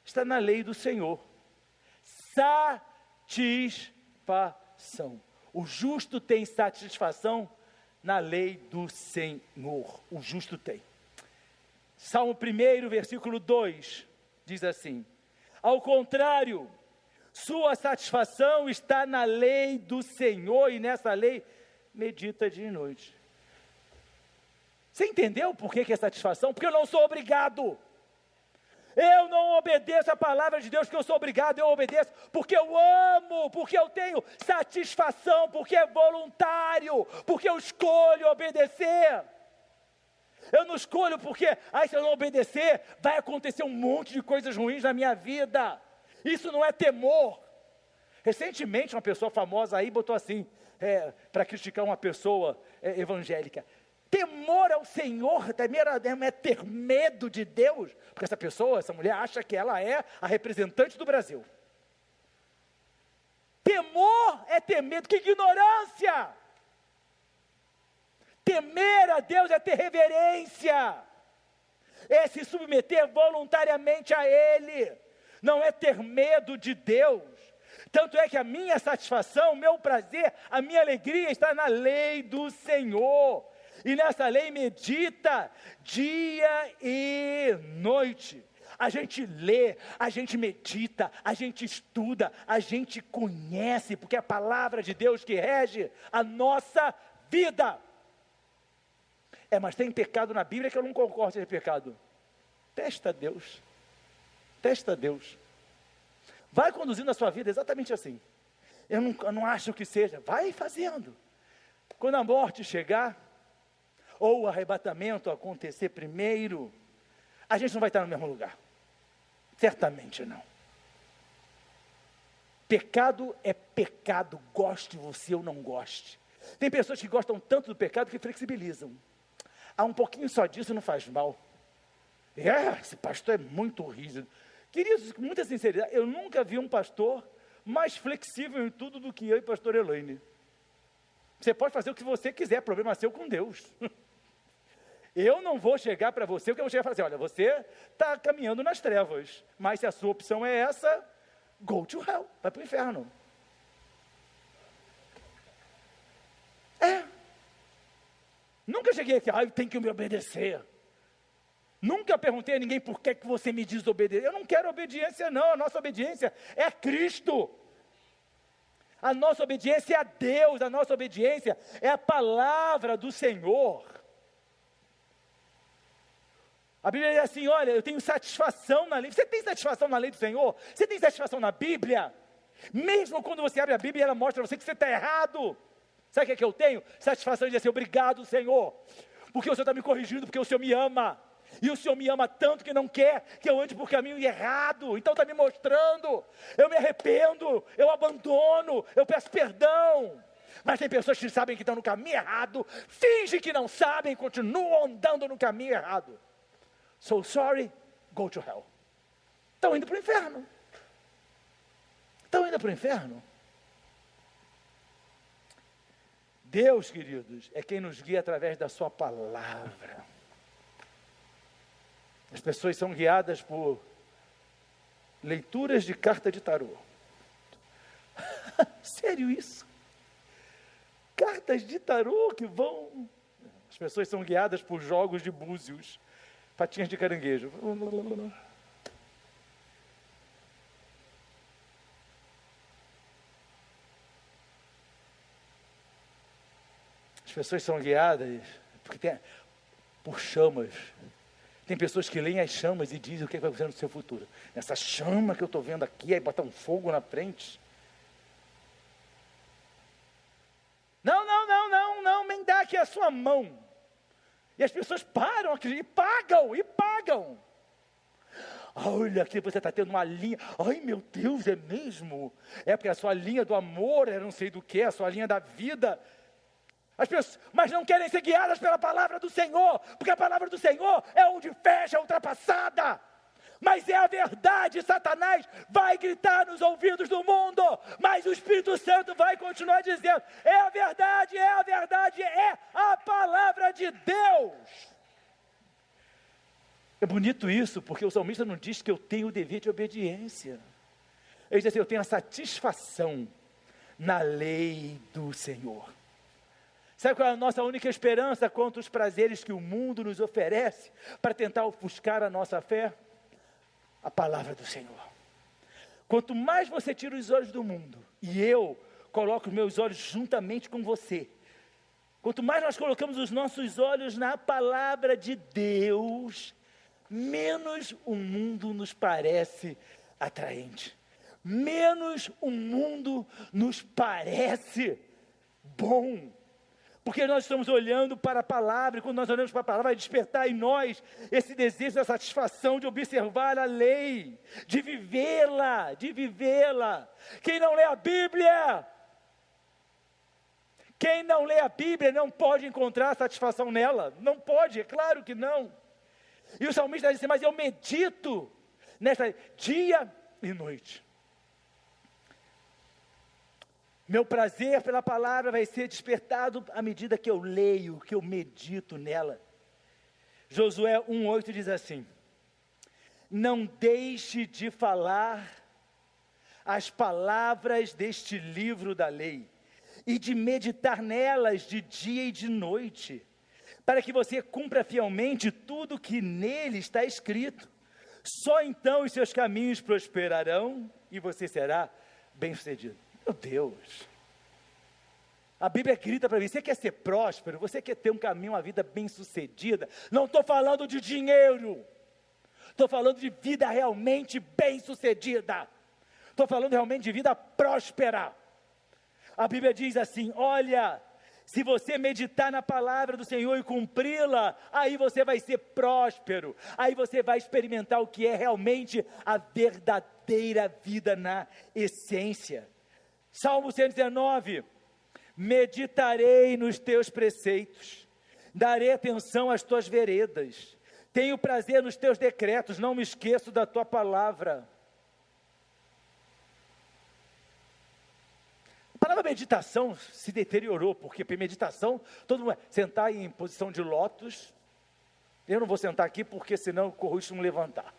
B: está na lei do Senhor. Satisfação. O justo tem satisfação na lei do Senhor. O justo tem. Salmo 1, versículo 2, diz assim: ao contrário, sua satisfação está na lei do Senhor, e nessa lei medita dia e noite. Você entendeu por que é satisfação? Porque eu não sou obrigado. Eu não obedeço a palavra de Deus porque eu sou obrigado, eu obedeço porque eu amo, porque eu tenho satisfação, porque é voluntário, porque eu escolho obedecer. Eu não escolho porque, se eu não obedecer, vai acontecer um monte de coisas ruins na minha vida. Isso não é temor. Recentemente uma pessoa famosa aí botou assim, para criticar uma pessoa evangélica: temor ao Senhor, é ter medo de Deus, porque essa mulher acha que ela é a representante do Brasil. Temor é ter medo, que ignorância! Temer a Deus é ter reverência, é se submeter voluntariamente a Ele, não é ter medo de Deus. Tanto é que a minha satisfação, o meu prazer, a minha alegria está na lei do Senhor. E nessa lei medita dia e noite. A gente lê, a gente medita, a gente estuda, a gente conhece, porque é a palavra de Deus que rege a nossa vida. Mas tem pecado na Bíblia que eu não concordo com esse pecado. Testa Deus. Testa Deus. Vai conduzindo a sua vida exatamente assim. Eu não acho que seja. Vai fazendo. Quando a morte chegar, ou o arrebatamento acontecer primeiro, a gente não vai estar no mesmo lugar. Certamente não. Pecado é pecado, goste você ou não goste. Tem pessoas que gostam tanto do pecado que flexibilizam. Um pouquinho só disso não faz mal. Esse pastor é muito rígido. Queridos, com muita sinceridade, eu nunca vi um pastor mais flexível em tudo do que eu e pastor Elaine. Você pode fazer o que você quiser, problema seu com Deus. Eu não vou chegar para você, porque eu vou chegar e falar assim: olha, você está caminhando nas trevas, mas se a sua opção é essa, go to hell, vai para o inferno. Nunca cheguei aqui, tem que me obedecer. Nunca perguntei a ninguém por que você me desobedeceu. Eu não quero obediência não, a nossa obediência é a Cristo. A nossa obediência é a Deus, a nossa obediência é a palavra do Senhor. A Bíblia diz assim: olha, eu tenho satisfação na lei. Você tem satisfação na lei do Senhor? Você tem satisfação na Bíblia? Mesmo quando você abre a Bíblia, ela mostra a você que você está errado. Sabe o que é que eu tenho? Satisfação de dizer assim: obrigado, Senhor, porque o Senhor está me corrigindo, porque o Senhor me ama. E o Senhor me ama tanto que não quer que eu ande por caminho errado. Então está me mostrando. Eu me arrependo, eu abandono, eu peço perdão. Mas tem pessoas que sabem que estão no caminho errado, fingem que não sabem, continuam andando no caminho errado. So sorry, go to hell. Estão indo para o inferno. Estão indo para o inferno. Deus, queridos, é quem nos guia através da sua palavra. As pessoas são guiadas por leituras de carta de tarô. Sério isso? Cartas de tarô que vão... As pessoas são guiadas por jogos de búzios, patinhas de caranguejo. As pessoas são guiadas porque por chamas. Tem pessoas que leem as chamas e dizem o que vai acontecer no seu futuro. Essa chama que eu estou vendo aqui, aí botar um fogo na frente. Não, me dá aqui a sua mão. E as pessoas param e pagam. Olha, aqui você está tendo uma linha. Ai, meu Deus, é mesmo? É porque a sua linha do amor, é não sei do que, a sua linha da vida. As pessoas, mas não querem ser guiadas pela palavra do Senhor, porque a palavra do Senhor é onde fecha a ultrapassada. Mas é a verdade. Satanás vai gritar nos ouvidos do mundo, mas o Espírito Santo vai continuar dizendo: é a verdade, é a palavra de Deus. É bonito isso, porque o salmista não diz que eu tenho o dever de obediência. Ele diz assim: eu tenho a satisfação na lei do Senhor. Sabe qual é a nossa única esperança contra os prazeres que o mundo nos oferece para tentar ofuscar a nossa fé? A palavra do Senhor. Quanto mais você tira os olhos do mundo, e eu coloco os meus olhos juntamente com você, quanto mais nós colocamos os nossos olhos na palavra de Deus, menos o mundo nos parece atraente, menos o mundo nos parece bom. Porque nós estamos olhando para a palavra, e quando nós olhamos para a palavra, vai despertar em nós esse desejo da satisfação de observar a lei, de vivê-la. Quem não lê a Bíblia não pode encontrar satisfação nela, não pode, é claro que não. E o salmista diz assim: mas eu medito nesta dia e noite. Meu prazer pela palavra vai ser despertado à medida que eu leio, que eu medito nela. Josué 1,8 diz assim: não deixe de falar as palavras deste livro da lei, e de meditar nelas de dia e de noite, para que você cumpra fielmente tudo que nele está escrito. Só então os seus caminhos prosperarão, e você será bem-sucedido. Meu Deus, a Bíblia grita para mim: você quer ser próspero, você quer ter um caminho, uma vida bem sucedida? Não estou falando de dinheiro, estou falando de vida realmente bem sucedida, estou falando realmente de vida próspera. A Bíblia diz assim: olha, se você meditar na palavra do Senhor e cumpri-la, aí você vai ser próspero, aí você vai experimentar o que é realmente a verdadeira vida na essência. Salmo 119, meditarei nos teus preceitos, darei atenção às tuas veredas, tenho prazer nos teus decretos, não me esqueço da tua palavra. A palavra meditação se deteriorou, porque meditação, todo mundo sentar em posição de lótus. Eu não vou sentar aqui porque senão eu corro isso me levantar.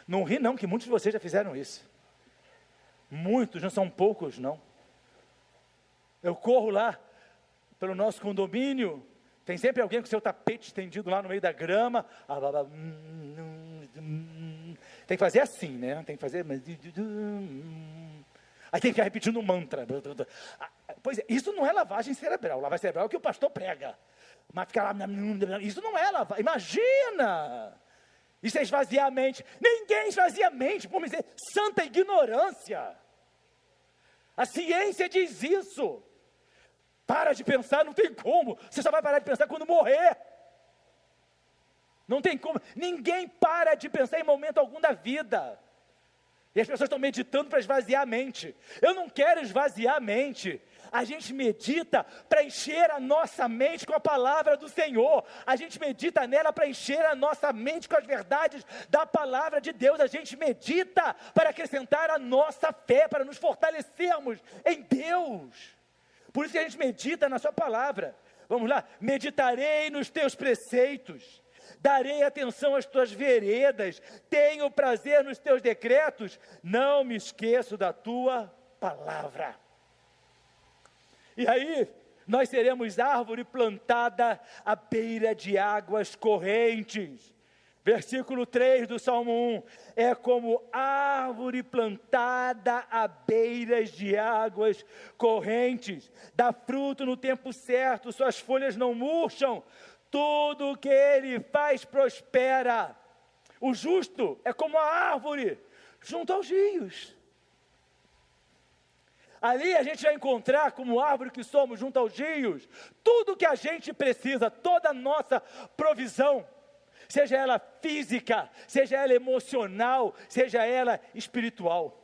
B: Não ri não, que muitos de vocês já fizeram isso. Muitos, não são poucos não. Eu corro lá pelo nosso condomínio, tem sempre alguém com seu tapete estendido lá no meio da grama. Tem que fazer assim, né? Tem que fazer... Aí tem que ficar repetindo um mantra. Pois é, isso não é lavagem cerebral. Lavagem cerebral é o que o pastor prega. Mas ficar lá... Isso não é lavagem. Imagina! Isso é esvaziar a mente. Ninguém esvazia a mente. Vamos dizer, santa ignorância. A ciência diz isso. Para de pensar, não tem como. Você só vai parar de pensar quando morrer. Não tem como. Ninguém para de pensar em momento algum da vida. E as pessoas estão meditando para esvaziar a mente. Eu não quero esvaziar a mente. A gente medita para encher a nossa mente com a palavra do Senhor. A gente medita nela para encher a nossa mente com as verdades da palavra de Deus. A gente medita para acrescentar a nossa fé, para nos fortalecermos em Deus. Por isso que a gente medita na sua palavra. Vamos lá. Meditarei nos teus preceitos. Darei atenção às tuas veredas, tenho prazer nos teus decretos, não me esqueço da tua palavra. E aí, nós seremos árvore plantada à beira de águas correntes. Versículo 3 do Salmo 1, é como árvore plantada à beiras de águas correntes, dá fruto no tempo certo, suas folhas não murcham, tudo o que ele faz prospera. O justo é como a árvore junto aos rios. Ali a gente vai encontrar, como árvore que somos junto aos rios, tudo o que a gente precisa, toda a nossa provisão. Seja ela física, seja ela emocional, seja ela espiritual.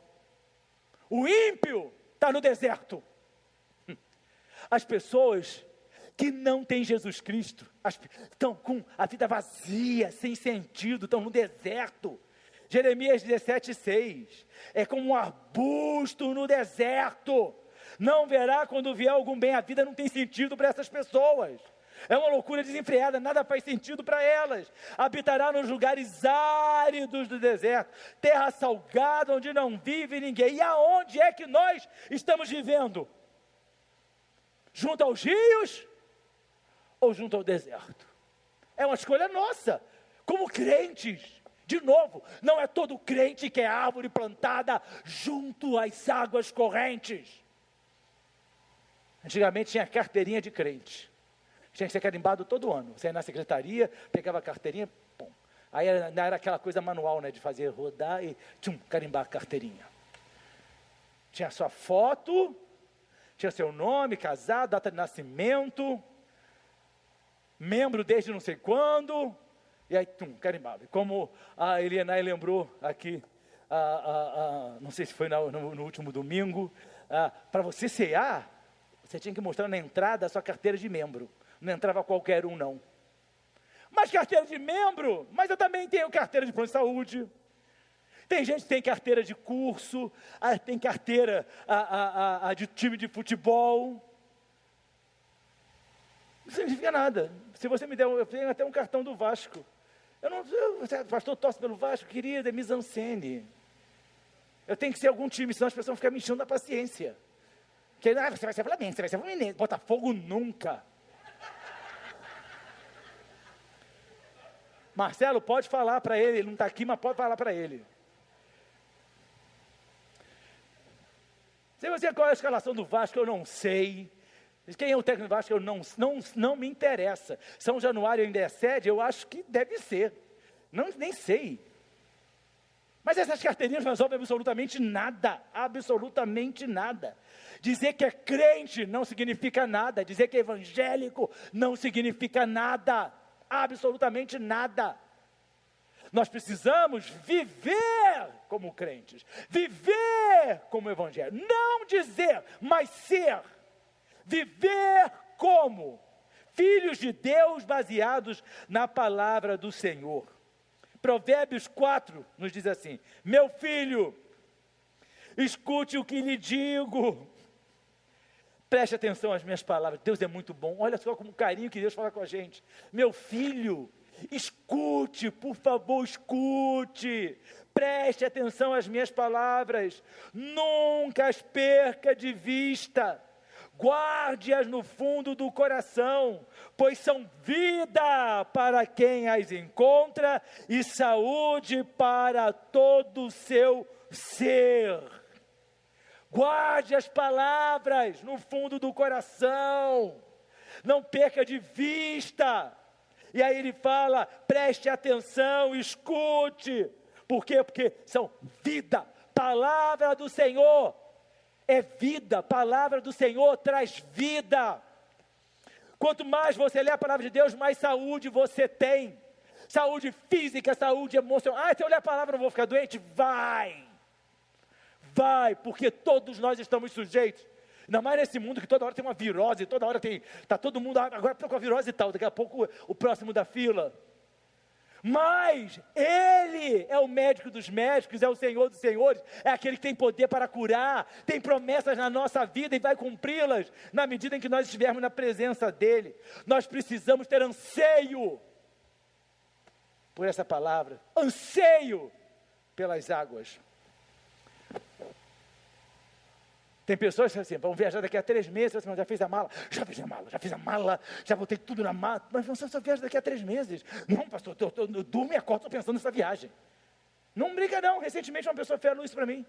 B: O ímpio está no deserto. As pessoas que não têm Jesus Cristo, estão com a vida vazia, sem sentido, estão no deserto. Jeremias 17:6, é como um arbusto no deserto, não verá quando vier algum bem. A vida não tem sentido para essas pessoas. É uma loucura desenfreada, nada faz sentido para elas. Habitará nos lugares áridos do deserto, terra salgada onde não vive ninguém. E aonde é que nós estamos vivendo? Junto aos rios ou junto ao deserto? É uma escolha nossa, como crentes. De novo, não é todo crente que é árvore plantada junto às águas correntes. Antigamente tinha carteirinha de crente. Tinha que ser carimbado todo ano. Você ia na secretaria, pegava a carteirinha, pum. Aí era aquela coisa manual, né, de fazer rodar e carimbar a carteirinha. Tinha sua foto, tinha seu nome, casado, data de nascimento, membro desde não sei quando, e aí carimbava. E como a Eliana lembrou aqui, não sei se foi no último domingo, para você cear, você tinha que mostrar na entrada a sua carteira de membro. Não entrava qualquer um, não. Mas carteira de membro? Mas eu também tenho carteira de plano de saúde. Tem gente que tem carteira de curso, tem carteira de time de futebol. Não significa nada. Se você me der, eu tenho até um cartão do Vasco. Pastor, torce pelo Vasco, querida, é mise-en-scène. Eu tenho que ser algum time, senão as pessoas vão ficar me enchendo da paciência. Você vai ser Flamengo, você vai ser Fluminense, Botafogo nunca. Marcelo, pode falar para ele não está aqui, mas pode falar para ele. Se você qual é a escalação do Vasco, eu não sei. Quem é o técnico do Vasco, eu não me interessa. São Januário ainda é sede, eu acho que deve ser. Nem sei. Mas essas carteirinhas não resolvem absolutamente nada. Absolutamente nada. Dizer que é crente não significa nada. Dizer que é evangélico não significa nada. Absolutamente nada. Nós precisamos viver como crentes, viver como evangelho, não dizer, mas ser, viver como filhos de Deus baseados na palavra do Senhor. Provérbios 4 nos diz assim: meu filho, escute o que lhe digo, preste atenção às minhas palavras. Deus é muito bom, olha só como carinho que Deus fala com a gente. Meu filho, escute, por favor, escute, preste atenção às minhas palavras, nunca as perca de vista, guarde-as no fundo do coração, pois são vida para quem as encontra e saúde para todo o seu ser. Guarde as palavras no fundo do coração, não perca de vista. E aí ele fala, preste atenção, escute. Por quê? Porque são vida. Palavra do Senhor é vida. Palavra do Senhor traz vida. Quanto mais você lê a palavra de Deus, mais saúde você tem. Saúde física, saúde emocional. Se eu ler a palavra, eu não vou ficar doente? Vai, porque todos nós estamos sujeitos. Ainda mais nesse mundo que toda hora tem uma virose, toda hora está todo mundo, agora estou com a virose e tal, daqui a pouco o próximo da fila. Mas Ele é o médico dos médicos, é o Senhor dos senhores, é aquele que tem poder para curar, tem promessas na nossa vida e vai cumpri-las na medida em que nós estivermos na presença dEle. Nós precisamos ter anseio por essa palavra, anseio pelas águas. Tem pessoas que assim, vão viajar daqui a 3 meses, você já fez a mala? Já fiz a mala, já botei tudo na mala. Mas você só viaja daqui a 3 meses. Não, pastor, eu durmo e acordo, estou pensando nessa viagem. Não brinca não, recentemente uma pessoa falou isso para mim.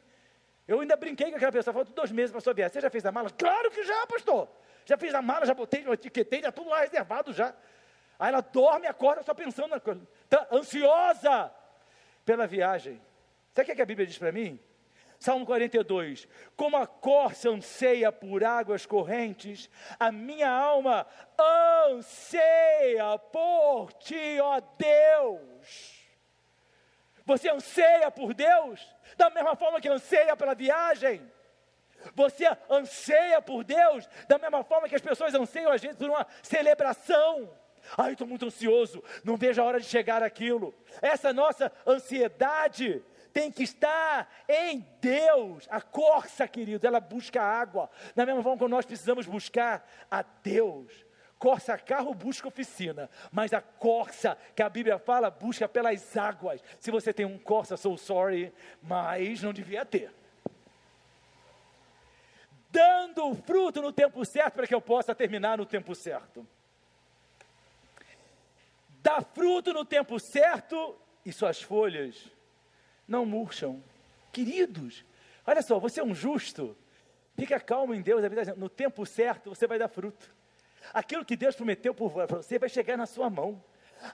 B: Eu ainda brinquei com aquela pessoa, faltou 2 meses para a sua viagem. Você já fez a mala? Claro que já, pastor. Já fiz a mala, já botei, já etiquetei, já tudo lá reservado já. Aí ela dorme e acorda só pensando na coisa. Está ansiosa pela viagem. Sabe o que a Bíblia diz para mim? Salmo 42, como a corça anseia por águas correntes, a minha alma anseia por ti, ó Deus. Você anseia por Deus? Da mesma forma que anseia pela viagem? Você anseia por Deus? Da mesma forma que as pessoas anseiam às vezes por uma celebração? Ai, estou muito ansioso, não vejo a hora de chegar aquilo. Essa nossa ansiedade tem que estar em Deus. A corça, queridos, ela busca água. Da mesma forma que nós precisamos buscar a Deus. Corça carro busca oficina, mas a corça que a Bíblia fala busca pelas águas. Se você tem um Corsa, so sorry, mas não devia ter. Dando o fruto no tempo certo para que eu possa terminar no tempo certo. Dá fruto no tempo certo e suas folhas não murcham. Queridos, olha só, você é um justo, fica calmo em Deus, no tempo certo você vai dar fruto. Aquilo que Deus prometeu para você vai chegar na sua mão.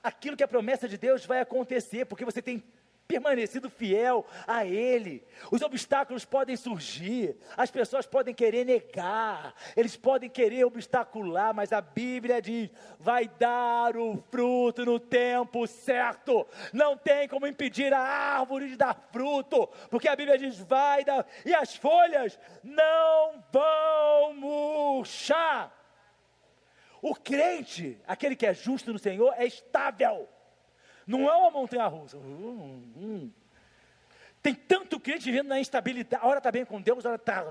B: Aquilo que a promessa de Deus vai acontecer, porque você tem permanecido fiel a Ele. Os obstáculos podem surgir, as pessoas podem querer negar, eles podem querer obstacular, mas a Bíblia diz, vai dar o fruto no tempo certo. Não tem como impedir a árvore de dar fruto, porque a Bíblia diz, vai dar, e as folhas não vão murchar. O crente, aquele que é justo no Senhor, é estável. Não é uma montanha-russa. Tem tanto crente vivendo na instabilidade. Ora está bem com Deus, ora está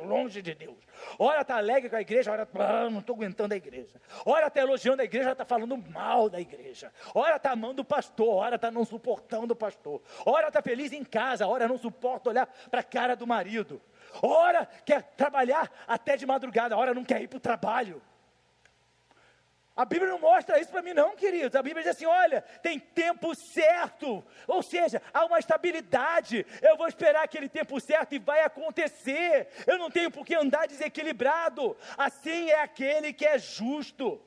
B: longe de Deus. Ora está alegre com a igreja, ora não estou aguentando a igreja. Ora está elogiando a igreja, ora está falando mal da igreja. Ora está amando o pastor, ora está não suportando o pastor. Ora está feliz em casa, ora não suporta olhar para a cara do marido. Ora quer trabalhar até de madrugada, ora não quer ir para o trabalho. A Bíblia não mostra isso para mim não, queridos. A Bíblia diz assim, olha, tem tempo certo. Ou seja, há uma estabilidade. Eu vou esperar aquele tempo certo e vai acontecer. Eu não tenho por que andar desequilibrado. Assim é aquele que é justo.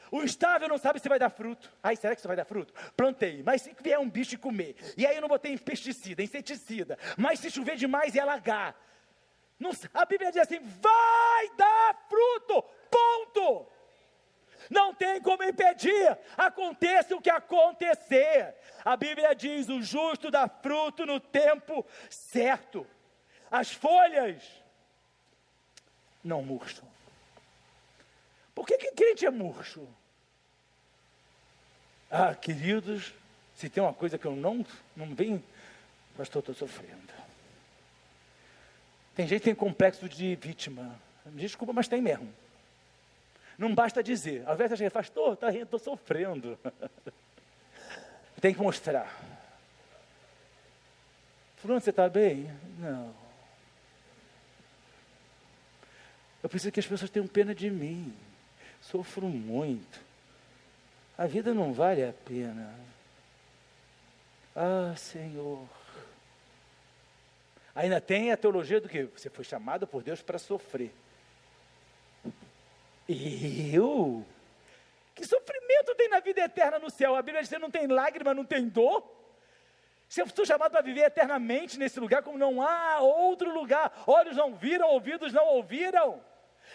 B: O estável não sabe se vai dar fruto. Ai, será que isso vai dar fruto? Plantei, mas se vier um bicho e comer. E aí eu não botei pesticida, inseticida. Mas se chover demais e alagar. Não, a Bíblia diz assim, vai dar fruto. Ponto. Não tem como impedir, aconteça o que acontecer. A Bíblia diz, o justo dá fruto no tempo certo. As folhas não murcham. Por que crente é murcho? Ah, queridos, se tem uma coisa que eu não venho, pastor, estou sofrendo. Tem gente que tem complexo de vítima. Desculpa, mas tem mesmo. Não basta dizer, ao invés de dizer, pastor, estou sofrendo. Tem que mostrar. Fulano, você está bem? Não. Eu preciso que as pessoas tenham pena de mim. Sofro muito. A vida não vale a pena. Ah, Senhor. Ainda tem a teologia do que? Você foi chamado por Deus para sofrer. Eu? Que sofrimento tem na vida eterna no céu? A Bíblia diz que não tem lágrima, não tem dor. Se eu sou chamado para viver eternamente nesse lugar, como não há outro lugar. Olhos não viram, ouvidos não ouviram,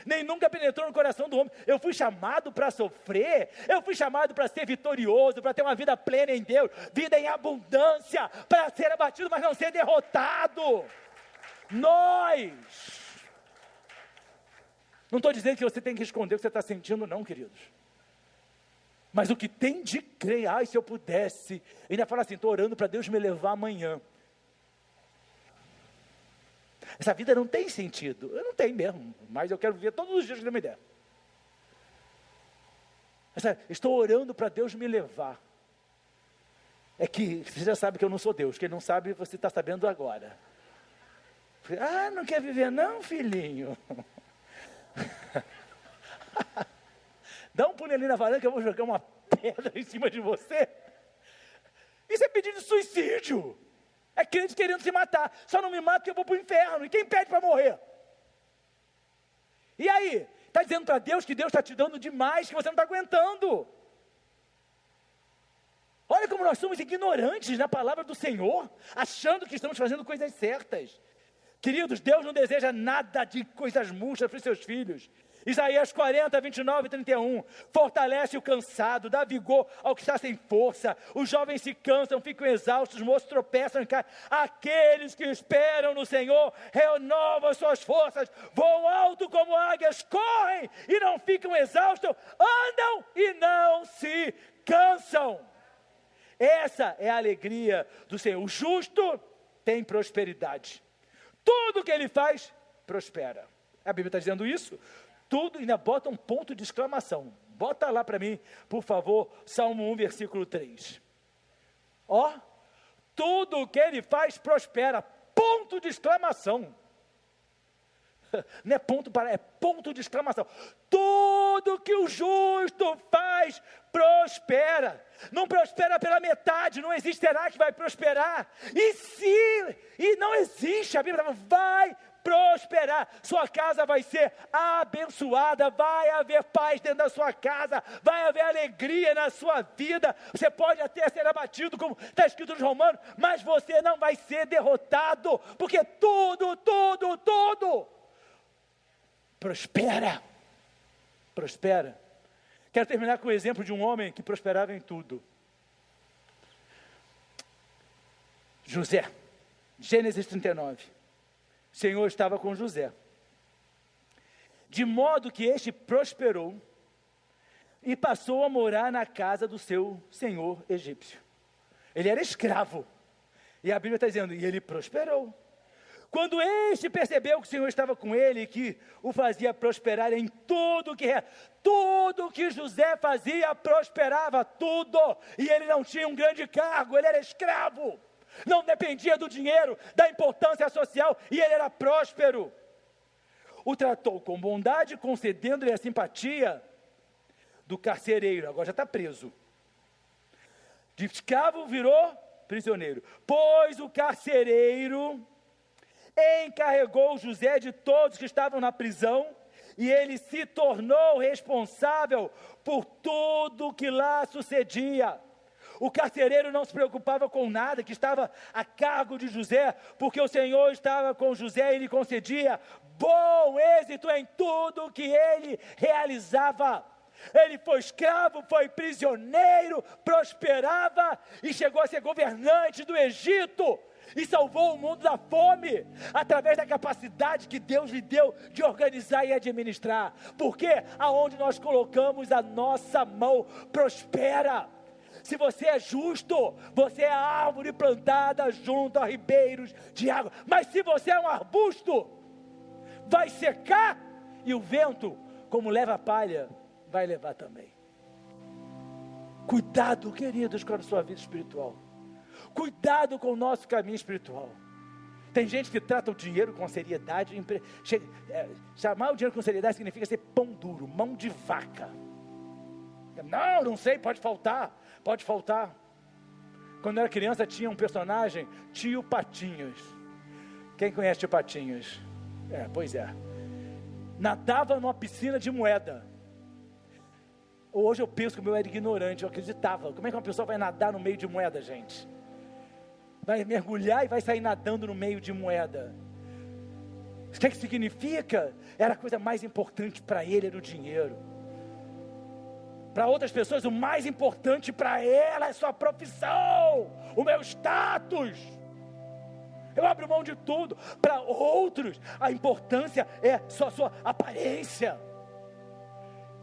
B: nem nunca penetrou no coração do homem. Eu fui chamado para sofrer, eu fui chamado para ser vitorioso, para ter uma vida plena em Deus, vida em abundância, para ser abatido, mas não ser derrotado. Nós... Não estou dizendo que você tem que esconder o que você está sentindo, não, queridos. Mas o que tem de crer, ai, se eu pudesse, ainda fala assim, estou orando para Deus me levar amanhã. Essa vida não tem sentido. Eu não tenho mesmo, mas eu quero viver todos os dias que Deus me der. Estou orando para Deus me levar. É que você já sabe que eu não sou Deus. Quem não sabe, você está sabendo agora. Ah, não quer viver não, filhinho? Dá um pulinho ali na varanda que eu vou jogar uma pedra em cima de você. Isso é pedido de suicídio. É crente querendo se matar. Só não me mata porque eu vou para o inferno. E quem pede para morrer? E aí? Está dizendo para Deus que Deus está te dando demais, que você não está aguentando. Olha como nós somos ignorantes na palavra do Senhor, achando que estamos fazendo coisas certas. Queridos, Deus não deseja nada de coisas murchas para os seus filhos. Isaías 40, 29 e 31. Fortalece o cansado, dá vigor ao que está sem força. Os jovens se cansam, ficam exaustos, os moços tropeçam e caem. Aqueles que esperam no Senhor renovam suas forças, voam alto como águias, correm e não ficam exaustos, andam e não se cansam. Essa é a alegria do Senhor. O justo tem prosperidade. Tudo que ele faz, prospera. A Bíblia está dizendo isso. Tudo, ainda bota um ponto de exclamação. Bota lá para mim, por favor, Salmo 1, versículo 3. Ó, tudo que ele faz, prospera. Ponto de exclamação. Não é ponto para, é ponto de exclamação. Tudo que o justo faz, prospera. Não prospera pela metade, não existirá que vai prosperar. E não existe, a Bíblia fala, vai prosperar. Sua casa vai ser abençoada, vai haver paz dentro da sua casa, vai haver alegria na sua vida. Você pode até ser abatido, como está escrito nos Romanos, mas você não vai ser derrotado, porque tudo prospera. Quero terminar com o exemplo de um homem que prosperava em tudo. José, Gênesis 39. O Senhor estava com José, de modo que este prosperou e passou a morar na casa do seu senhor egípcio. Ele era escravo, e a Bíblia está dizendo, e ele prosperou. Quando este percebeu que o Senhor estava com ele, que o fazia prosperar em tudo que José fazia, prosperava tudo, e ele não tinha um grande cargo, ele era escravo, não dependia do dinheiro, da importância social, e ele era próspero. O tratou com bondade, concedendo-lhe a simpatia do carcereiro, agora já está preso, de escravo virou prisioneiro, pois o carcereiro encarregou José de todos que estavam na prisão, e ele se tornou responsável por tudo que lá sucedia. O carcereiro não se preocupava com nada que estava a cargo de José, porque o Senhor estava com José e lhe concedia bom êxito em tudo que ele realizava. Ele foi escravo, foi prisioneiro, prosperava e chegou a ser governante do Egito. E salvou o mundo da fome, através da capacidade que Deus lhe deu de organizar e administrar. Porque aonde nós colocamos a nossa mão, prospera. Se você é justo, você é árvore plantada junto a ribeiros de água. Mas se você é um arbusto, vai secar, e o vento, como leva a palha, vai levar também. Cuidado, queridos, com a sua vida espiritual. Cuidado com o nosso caminho espiritual. Tem gente que trata o dinheiro com seriedade. Chamar o dinheiro com seriedade significa ser pão duro, mão de vaca. Não sei, pode faltar. Quando eu era criança tinha um personagem, Tio Patinhas. Quem conhece Tio Patinhas? Pois é. Nadava numa piscina de moeda. Hoje eu penso que eu era ignorante, eu acreditava. Como é que uma pessoa vai nadar no meio de moeda, gente? Vai mergulhar e vai sair nadando no meio de moeda. O que significa? Era a coisa mais importante para ele, era o dinheiro. Para outras pessoas, o mais importante para ela é sua profissão, o meu status. Eu abro mão de tudo. Para outros, a importância é só sua aparência.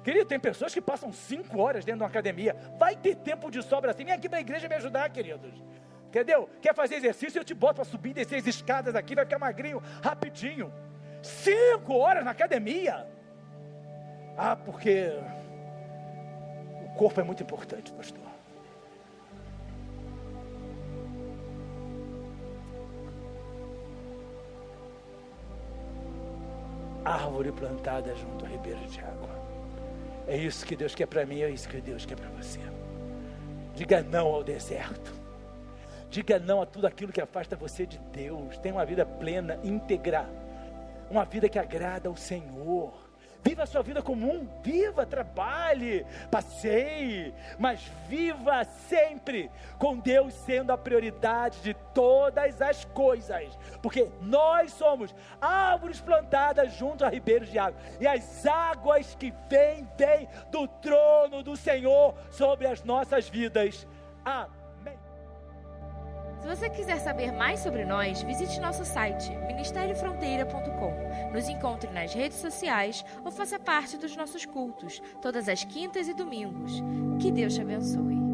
B: Querido, tem pessoas que passam 5 horas dentro de uma academia. Vai ter tempo de sobra assim. Vem aqui para a igreja me ajudar, queridos. Entendeu? Quer fazer exercício? Eu te boto para subir e descer as escadas aqui, vai ficar magrinho rapidinho. 5 horas na academia. Porque o corpo é muito importante, pastor. árvore plantada junto ao ribeiro de água. É isso que Deus quer para mim, é isso que Deus quer para você. Diga não ao deserto. Diga não a tudo aquilo que afasta você de Deus. Tenha uma vida plena, íntegra. Uma vida que agrada ao Senhor. Viva a sua vida comum. Viva, trabalhe, passeie. Mas viva sempre com Deus sendo a prioridade de todas as coisas. Porque nós somos árvores plantadas junto a ribeiros de água. E as águas que vêm do trono do Senhor sobre as nossas vidas. Amém.
A: Se você quiser saber mais sobre nós, visite nosso site ministeriofronteira.com. Nos encontre nas redes sociais ou faça parte dos nossos cultos, todas as quintas e domingos. Que Deus te abençoe.